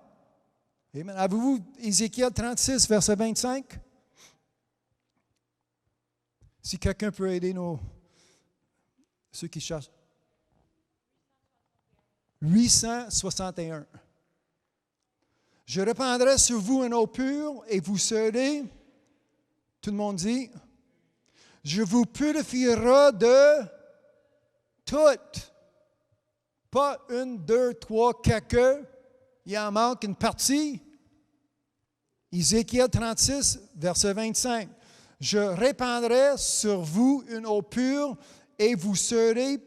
Amen. Avez-vous Ézéchiel 36, verset 25? Si quelqu'un peut aider ceux qui cherchent. 861. Je répandrai sur vous une eau pure et vous serez, tout le monde dit, je vous purifierai de toute Pas une, deux, trois, quelques. Il en manque une partie. Ézéchiel 36, verset 25. Je répandrai sur vous une eau pure et vous serez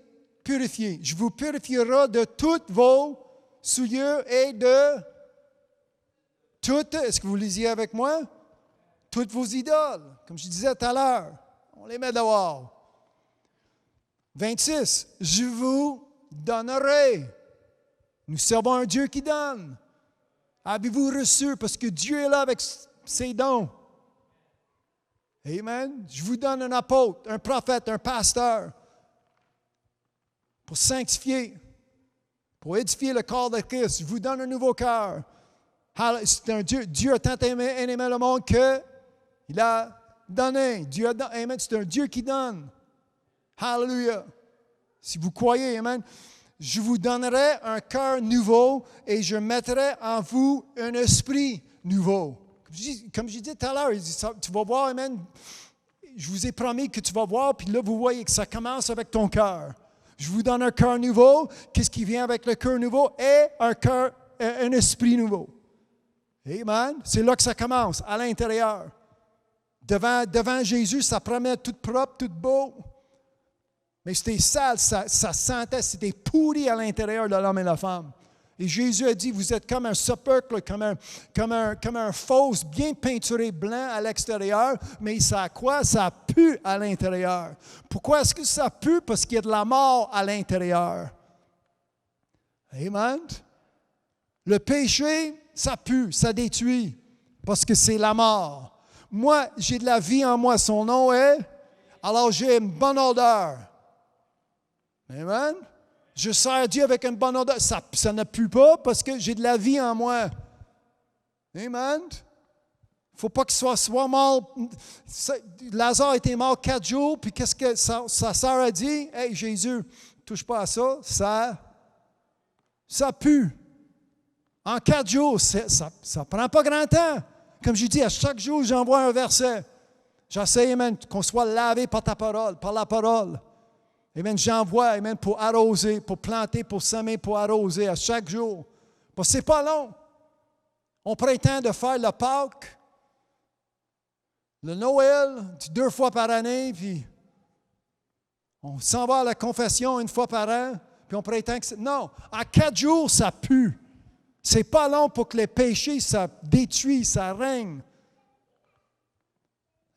purifiés. Je vous purifierai de toutes vos souillures et de toutes, est-ce que vous lisiez avec moi? Toutes vos idoles, comme je disais tout à l'heure. On les met dehors. 26. Je vous donnerai. Nous servons un Dieu qui donne. Avez-vous reçu? Parce que Dieu est là avec ses dons. Amen. Je vous donne un apôtre, un prophète, un pasteur pour sanctifier, pour édifier le corps de Christ. Je vous donne un nouveau cœur. C'est un Dieu. Dieu a tant aimé le monde qu'il a donné. Amen. C'est un Dieu qui donne. Hallelujah. Si vous croyez, amen. Je vous donnerai un cœur nouveau et je mettrai en vous un esprit nouveau. Comme je disais tout à l'heure, tu vas voir, amen. Je vous ai promis que tu vas voir, puis là, vous voyez que ça commence avec ton cœur. Je vous donne un cœur nouveau. Qu'est-ce qui vient avec le cœur nouveau? Et un esprit nouveau. Amen. C'est là que ça commence, à l'intérieur. Devant Jésus, ça promet tout propre, tout beau. Mais c'était sale, ça sentait, c'était pourri à l'intérieur de l'homme et la femme. Et Jésus a dit, vous êtes comme un sépulcre, comme un fausse bien peinturé blanc à l'extérieur, mais ça a quoi? Ça pue à l'intérieur. Pourquoi est-ce que ça pue? Parce qu'il y a de la mort à l'intérieur. Amen. Le péché, ça pue, ça détruit, parce que c'est la mort. Moi, j'ai de la vie en moi, son nom est, alors j'ai une bonne odeur. Amen. Je sers Dieu avec une bonne odeur. Ça ne pue pas parce que j'ai de la vie en moi. Amen. Il ne faut pas qu'il soit mort. Lazare était mort 4 jours, puis qu'est-ce que sa sœur a dit? Hey, Jésus, ne touche pas à ça. Ça pue. En 4 jours, ça ne prend pas grand temps. Comme je dis, à chaque jour, j'envoie un verset. J'essaie, amen, qu'on soit lavé par ta parole, par la parole. Amen, j'envoie, amen, pour arroser, pour planter, pour semer, pour arroser à chaque jour. Parce que ce n'est pas long. On prétend de faire le Pâques, le Noël, 2 fois par année, puis on s'en va à la confession 1 fois par an, puis on prétend que c'est... Non, en 4 jours, ça pue. C'est pas long pour que les péchés, ça détruit, ça règne.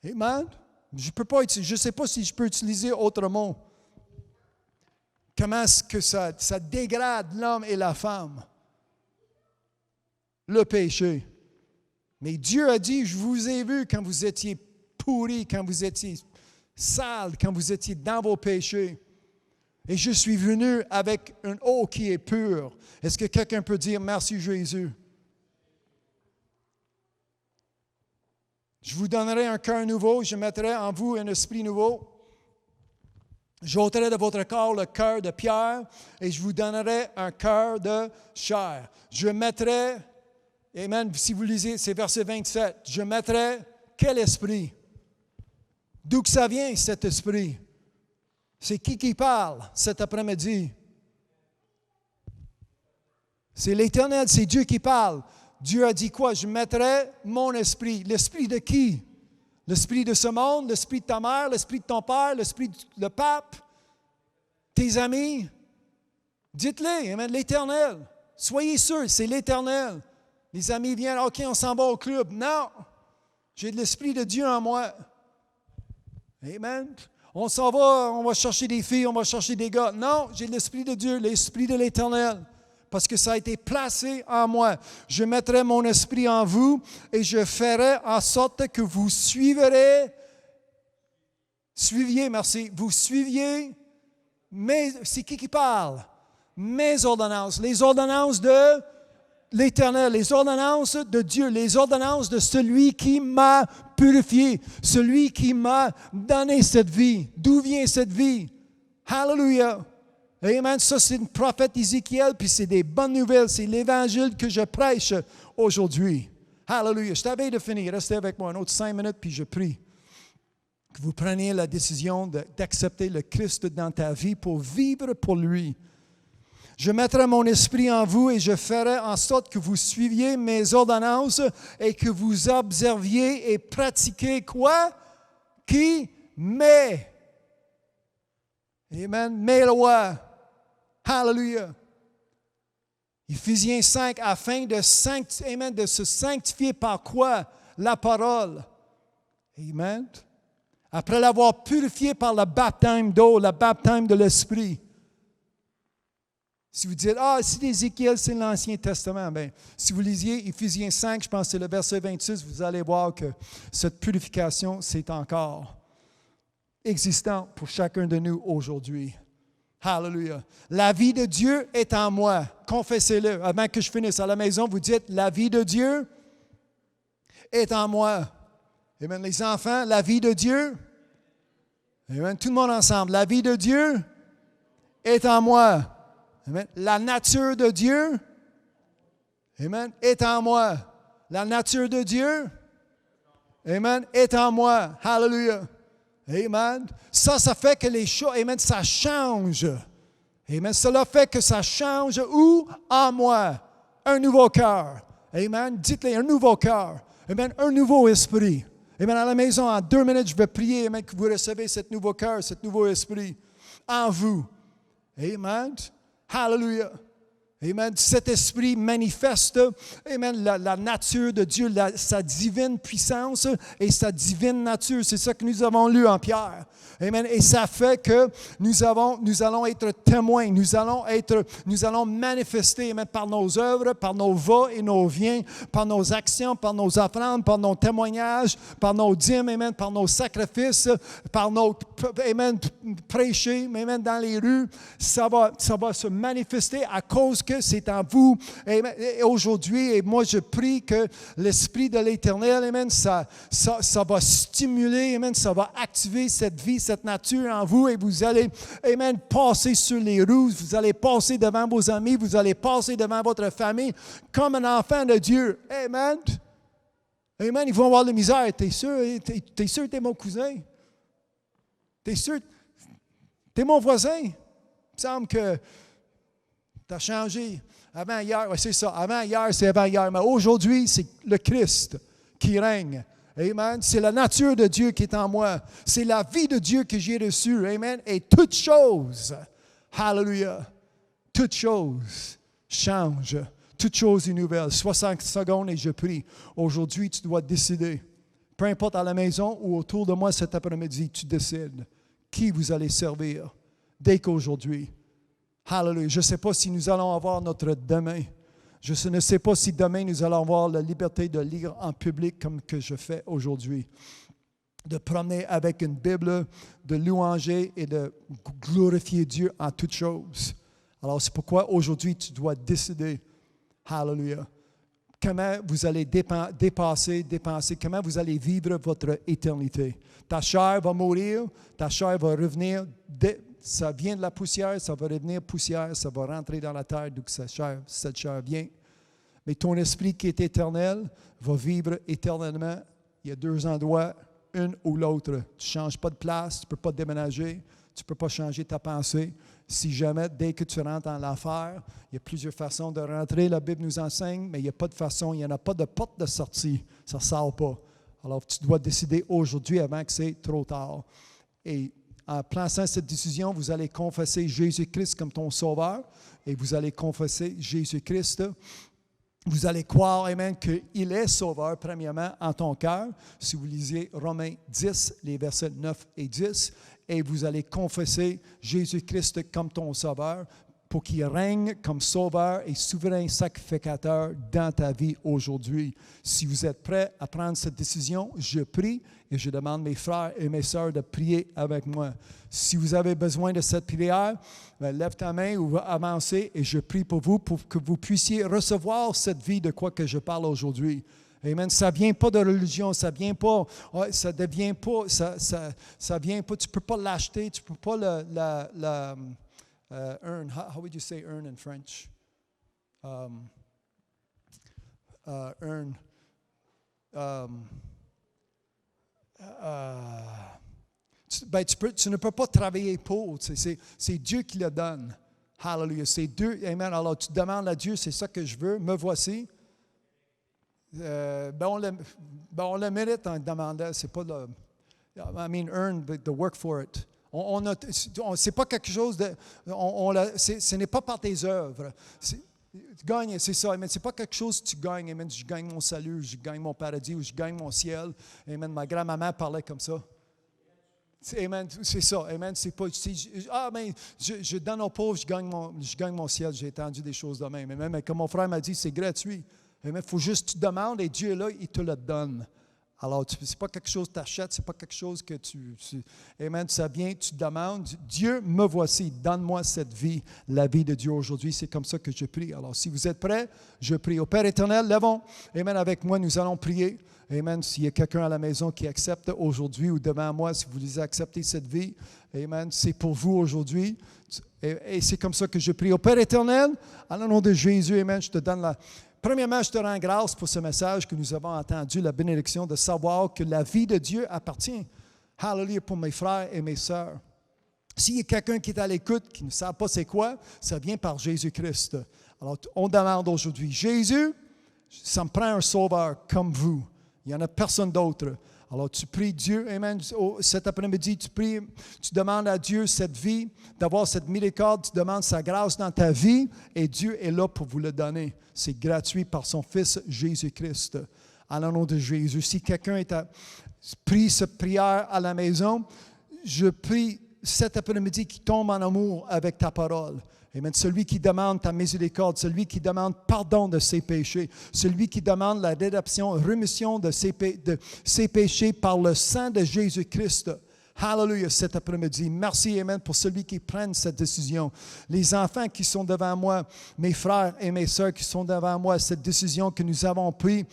Amen. Je ne sais pas si je peux utiliser autre mot. Comment est-ce que ça dégrade l'homme et la femme? Le péché. Mais Dieu a dit, je vous ai vu quand vous étiez pourris, quand vous étiez sales, quand vous étiez dans vos péchés. Et je suis venu avec une eau qui est pure. Est-ce que quelqu'un peut dire merci Jésus? Je vous donnerai un cœur nouveau, je mettrai en vous un esprit nouveau. J'ôterai de votre corps le cœur de pierre et je vous donnerai un cœur de chair. Je mettrai, amen, si vous lisez, c'est verset 27, je mettrai quel esprit? D'où que ça vient cet esprit? C'est qui parle cet après-midi? C'est l'Éternel, c'est Dieu qui parle. Dieu a dit quoi? Je mettrai mon esprit. L'esprit de qui? L'esprit de ce monde, l'esprit de ta mère, l'esprit de ton père, l'esprit du pape, tes amis. Dites-les, amen, l'Éternel. Soyez sûrs, c'est l'Éternel. Les amis viennent, OK, on s'en va au club. Non, j'ai de l'esprit de Dieu en moi. Amen. On s'en va, on va chercher des filles, on va chercher des gars. Non, j'ai l'esprit de Dieu, l'esprit de l'Éternel. Parce que ça a été placé en moi. Je mettrai mon esprit en vous et je ferai en sorte que vous suiviez, vous suiviez, c'est qui parle? Mes ordonnances, les ordonnances de l'Éternel, les ordonnances de Dieu, les ordonnances de celui qui m'a purifié, celui qui m'a donné cette vie. D'où vient cette vie? Hallelujah! Amen. Ça, c'est le prophète Ézéchiel, puis c'est des bonnes nouvelles. C'est l'Évangile que je prêche aujourd'hui. Hallelujah. Je t'avais de finir. Restez avec moi un autre 5 minutes, puis je prie que vous preniez la décision d'accepter le Christ dans ta vie pour vivre pour lui. Je mettrai mon esprit en vous et je ferai en sorte que vous suiviez mes ordonnances et que vous observiez et pratiquiez quoi? Qui? Mes. Amen. Mes lois. Hallelujah. Éphésiens 5, afin de se sanctifier par quoi? La parole. Amen. Après l'avoir purifié par le baptême d'eau, le baptême de l'Esprit. Si vous dites, c'est Ézéchiel, c'est l'Ancien Testament, bien, si vous lisiez Éphésiens 5, je pense que c'est le verset 26, vous allez voir que cette purification, c'est encore existant pour chacun de nous aujourd'hui. Hallelujah. La vie de Dieu est en moi. Confessez-le. Avant que je finisse à la maison, vous dites, la vie de Dieu est en moi. Amen. Les enfants, la vie de Dieu. Amen. Tout le monde ensemble. La vie de Dieu est en moi. Amen. La nature de Dieu, amen, est en moi. La nature de Dieu, amen, est en moi. Hallelujah. Amen. Ça fait que les choses, amen, ça change. Amen. Cela fait que ça change où? En moi. Un nouveau cœur. Amen. Dites-le, un nouveau cœur. Amen. Un nouveau esprit. Amen. À la maison, en 2 minutes, je vais prier, amen, que vous recevez ce nouveau cœur, ce nouveau esprit en vous. Amen. Hallelujah. Amen. Cet esprit manifeste, amen, la nature de Dieu, sa divine puissance et sa divine nature. C'est ça que nous avons lu en Pierre. Amen. Et ça fait que nous allons être témoins, nous allons manifester, amen, par nos œuvres, par nos va et nos viens, par nos actions, par nos offrandes, par nos témoignages, par nos dîmes, amen, par nos sacrifices, par nos, amen, prêcher, amen, dans les rues. Ça va se manifester à cause que c'est en vous. Amen. Et aujourd'hui, et moi je prie que l'Esprit de l'Éternel, amen, ça va stimuler, amen, ça va activer cette vie, cette nature en vous et vous allez, amen, passer sur les roues, vous allez passer devant vos amis, vous allez passer devant votre famille comme un enfant de Dieu. Amen. Amen. Ils vont avoir la misère. T'es sûr que t'es mon cousin? T'es sûr? T'es mon voisin? Il me semble que tu as changé. Avant hier, ouais, c'est ça. Avant hier, c'est avant hier. Mais aujourd'hui, c'est le Christ qui règne. Amen. C'est la nature de Dieu qui est en moi. C'est la vie de Dieu que j'ai reçue. Amen. Et toute chose, hallelujah, toute chose change. Toute chose est nouvelle. 60 secondes et je prie. Aujourd'hui, tu dois décider. Peu importe à la maison ou autour de moi cet après-midi, tu décides qui vous allez servir dès qu'aujourd'hui. Hallelujah. Je ne sais pas si nous allons avoir notre demain. Je ne sais pas si demain nous allons avoir la liberté de lire en public comme que je fais aujourd'hui. De promener avec une Bible, de louanger et de glorifier Dieu en toutes choses. Alors c'est pourquoi aujourd'hui tu dois décider. Hallelujah. Comment vous allez dépenser, comment vous allez vivre votre éternité. Ta chair va mourir, ta chair va revenir. Ça vient de la poussière, ça va revenir poussière, ça va rentrer dans la terre d'où cette chair vient. Mais ton esprit qui est éternel va vivre éternellement. Il y a 2 endroits, une ou l'autre. Tu ne changes pas de place, tu ne peux pas déménager, tu ne peux pas changer ta pensée. Si jamais, dès que tu rentres dans l'enfer, il y a plusieurs façons de rentrer, la Bible nous enseigne, mais il n'y a pas de façon, il n'y en a pas de porte de sortie. Ça ne sort pas. Alors, tu dois décider aujourd'hui avant que c'est trop tard. Et en plaçant cette décision, vous allez confesser Jésus-Christ comme ton sauveur et vous allez confesser Jésus-Christ. Vous allez croire, amen, qu'il est sauveur, premièrement, en ton cœur. Si vous lisez Romains 10, les versets 9 et 10, et vous allez confesser Jésus-Christ comme ton sauveur pour qu'il règne comme sauveur et souverain sacrificateur dans ta vie aujourd'hui. Si vous êtes prêts à prendre cette décision, je prie et je demande mes frères et mes sœurs de prier avec moi. Si vous avez besoin de cette prière, lève ta main ou avancez et je prie pour vous pour que vous puissiez recevoir cette vie de quoi que je parle aujourd'hui. Amen. Ça ne vient pas de religion, ça vient pas, ça devient pas, ça vient pas, tu ne peux pas l'acheter, tu ne peux pas earn. How would you say earn in French? Earn. Tu ne peux pas travailler pour. C'est Dieu qui le donne. Hallelujah. C'est deux. Amen. Alors, tu demandes à Dieu, c'est ça que je veux, me voici. On le mérite en demandant. C'est pas le. Earn the work for it. C'est pas quelque chose de. Ce n'est pas par tes œuvres. Tu gagnes, c'est ça. Amen. C'est pas quelque chose que tu gagnes. Amen. Je gagne mon salut, je gagne mon paradis ou je gagne mon ciel. Amen. Ma grand-maman parlait comme ça. Amen. C'est ça. Amen. C'est pas. Je donne aux pauvres, je gagne mon ciel. J'ai entendu des choses de même. Amen. Mais comme mon frère m'a dit, c'est gratuit. Amen. Il faut juste que tu demandes et Dieu est là, il te le donne. Alors, ce n'est pas quelque chose que tu achètes, ce n'est pas quelque chose que Amen, ça vient, tu demandes. Dieu, me voici, donne-moi cette vie, la vie de Dieu aujourd'hui. C'est comme ça que je prie. Alors, si vous êtes prêts, je prie. Au Père éternel, levons. Amen, avec moi, nous allons prier. Amen, s'il y a quelqu'un à la maison qui accepte aujourd'hui ou devant moi, si vous voulez accepter cette vie, Amen, c'est pour vous aujourd'hui. Et c'est comme ça que je prie. Au Père éternel, en le nom de Jésus, Amen, je te donne la... Premièrement, je te rends grâce pour ce message que nous avons entendu, la bénédiction de savoir que la vie de Dieu appartient. Hallelujah pour mes frères et mes sœurs. S'il y a quelqu'un qui est à l'écoute, qui ne sait pas c'est quoi, ça vient par Jésus-Christ. Alors, on demande aujourd'hui, Jésus, ça me prend un sauveur comme vous. Il n'y en a personne d'autre. Alors, tu pries Dieu, amen. Cet après-midi, tu demandes à Dieu cette vie, d'avoir cette miséricorde, tu demandes sa grâce dans ta vie et Dieu est là pour vous le donner. C'est gratuit par son Fils Jésus-Christ. En le nom de Jésus. Si quelqu'un prie cette prière à la maison, je prie cet après-midi qu'il tombe en amour avec ta parole. Amen. Celui qui demande ta miséricorde, celui qui demande pardon de ses péchés, celui qui demande la rémission de ses péchés par le sang de Jésus-Christ. Hallelujah, cet après-midi. Merci, Amen, pour celui qui prend cette décision. Les enfants qui sont devant moi, mes frères et mes sœurs qui sont devant moi, cette décision que nous avons prise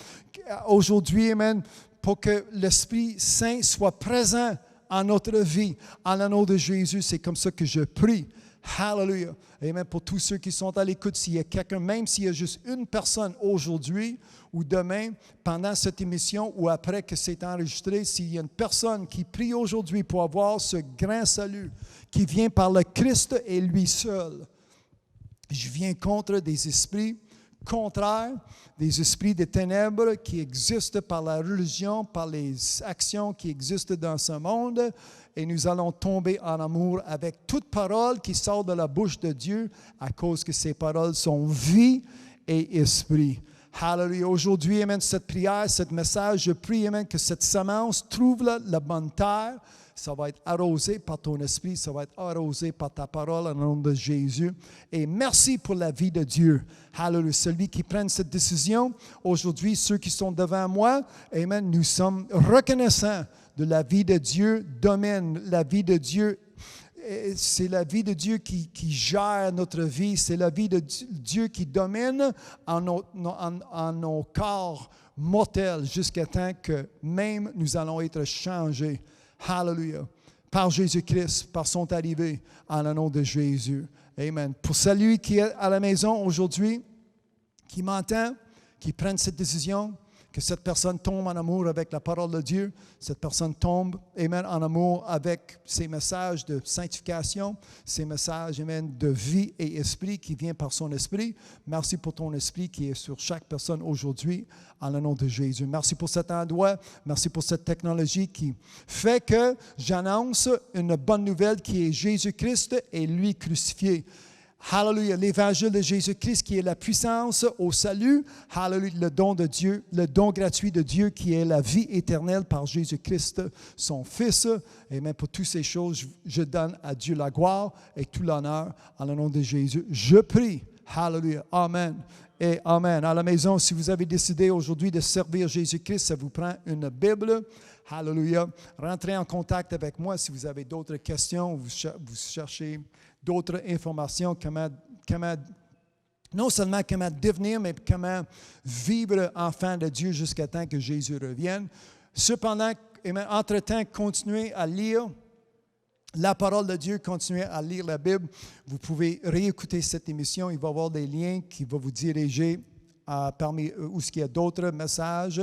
aujourd'hui, Amen, pour que l'Esprit Saint soit présent en notre vie. En le nom de Jésus, c'est comme ça que je prie. Hallelujah. Amen. Pour tous ceux qui sont à l'écoute, s'il y a quelqu'un, même s'il y a juste une personne aujourd'hui ou demain, pendant cette émission ou après que c'est enregistré, s'il y a une personne qui prie aujourd'hui pour avoir ce grand salut qui vient par le Christ et lui seul, je viens contre des esprits contraires, des esprits de ténèbres qui existent par la religion, par les actions qui existent dans ce monde. Et nous allons tomber en amour avec toute parole qui sort de la bouche de Dieu à cause que ces paroles sont vie et esprit. Hallelujah. Aujourd'hui, amen, cette prière, ce message, je prie, amen, que cette semence trouve la bonne terre. Ça va être arrosé par ton esprit, ça va être arrosé par ta parole en nom de Jésus. Et merci pour la vie de Dieu. Hallelujah. Celui qui prend cette décision, aujourd'hui, ceux qui sont devant moi, amen, nous sommes reconnaissants de la vie de Dieu, domine la vie de Dieu. C'est la vie de Dieu qui gère notre vie. C'est la vie de Dieu qui domine en nos corps mortels jusqu'à temps que même nous allons être changés. Hallelujah. Par Jésus-Christ, par son arrivée, en le nom de Jésus. Amen. Pour celui qui est à la maison aujourd'hui, qui m'entend, qui prenne cette décision, que cette personne tombe en amour avec la parole de Dieu, cette personne tombe, amen, en amour avec ces messages de sanctification, ces messages, amen, de vie et esprit qui vient par son esprit. Merci pour ton esprit qui est sur chaque personne aujourd'hui, en le nom de Jésus. Merci pour cet endroit, merci pour cette technologie qui fait que j'annonce une bonne nouvelle qui est Jésus-Christ et lui crucifié. Hallelujah, l'évangile de Jésus-Christ qui est la puissance au salut. Hallelujah, le don de Dieu, le don gratuit de Dieu qui est la vie éternelle par Jésus-Christ, son Fils. Et même pour toutes ces choses, je donne à Dieu la gloire et tout l'honneur en le nom de Jésus. Je prie. Hallelujah, Amen et Amen. À la maison, si vous avez décidé aujourd'hui de servir Jésus-Christ, ça vous prend une Bible. Hallelujah. Rentrez en contact avec moi si vous avez d'autres questions, vous cherchez d'autres informations, non seulement comment devenir, mais comment vivre enfant de Dieu jusqu'à temps que Jésus revienne. Cependant, entre-temps, continuez à lire la parole de Dieu, continuez à lire la Bible. Vous pouvez réécouter cette émission. Il va y avoir des liens qui vont vous diriger parmi où il y a d'autres messages,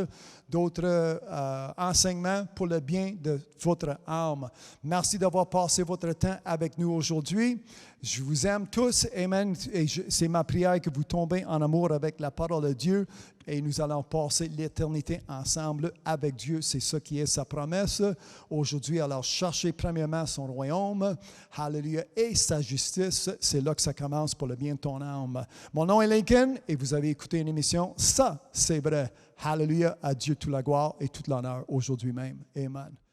enseignements pour le bien de votre âme. Merci d'avoir passé votre temps avec nous aujourd'hui. Je vous aime tous. Amen. Et c'est ma prière que vous tombez en amour avec la parole de Dieu et nous allons passer l'éternité ensemble avec Dieu. C'est ça qui est sa promesse aujourd'hui. Alors, cherchez premièrement son royaume, hallelujah, et sa justice. C'est là que ça commence pour le bien de ton âme. Mon nom est Lincoln et vous avez écouté une émission. Ça, c'est vrai. Hallelujah, à Dieu toute la gloire et toute l'honneur aujourd'hui même. Amen.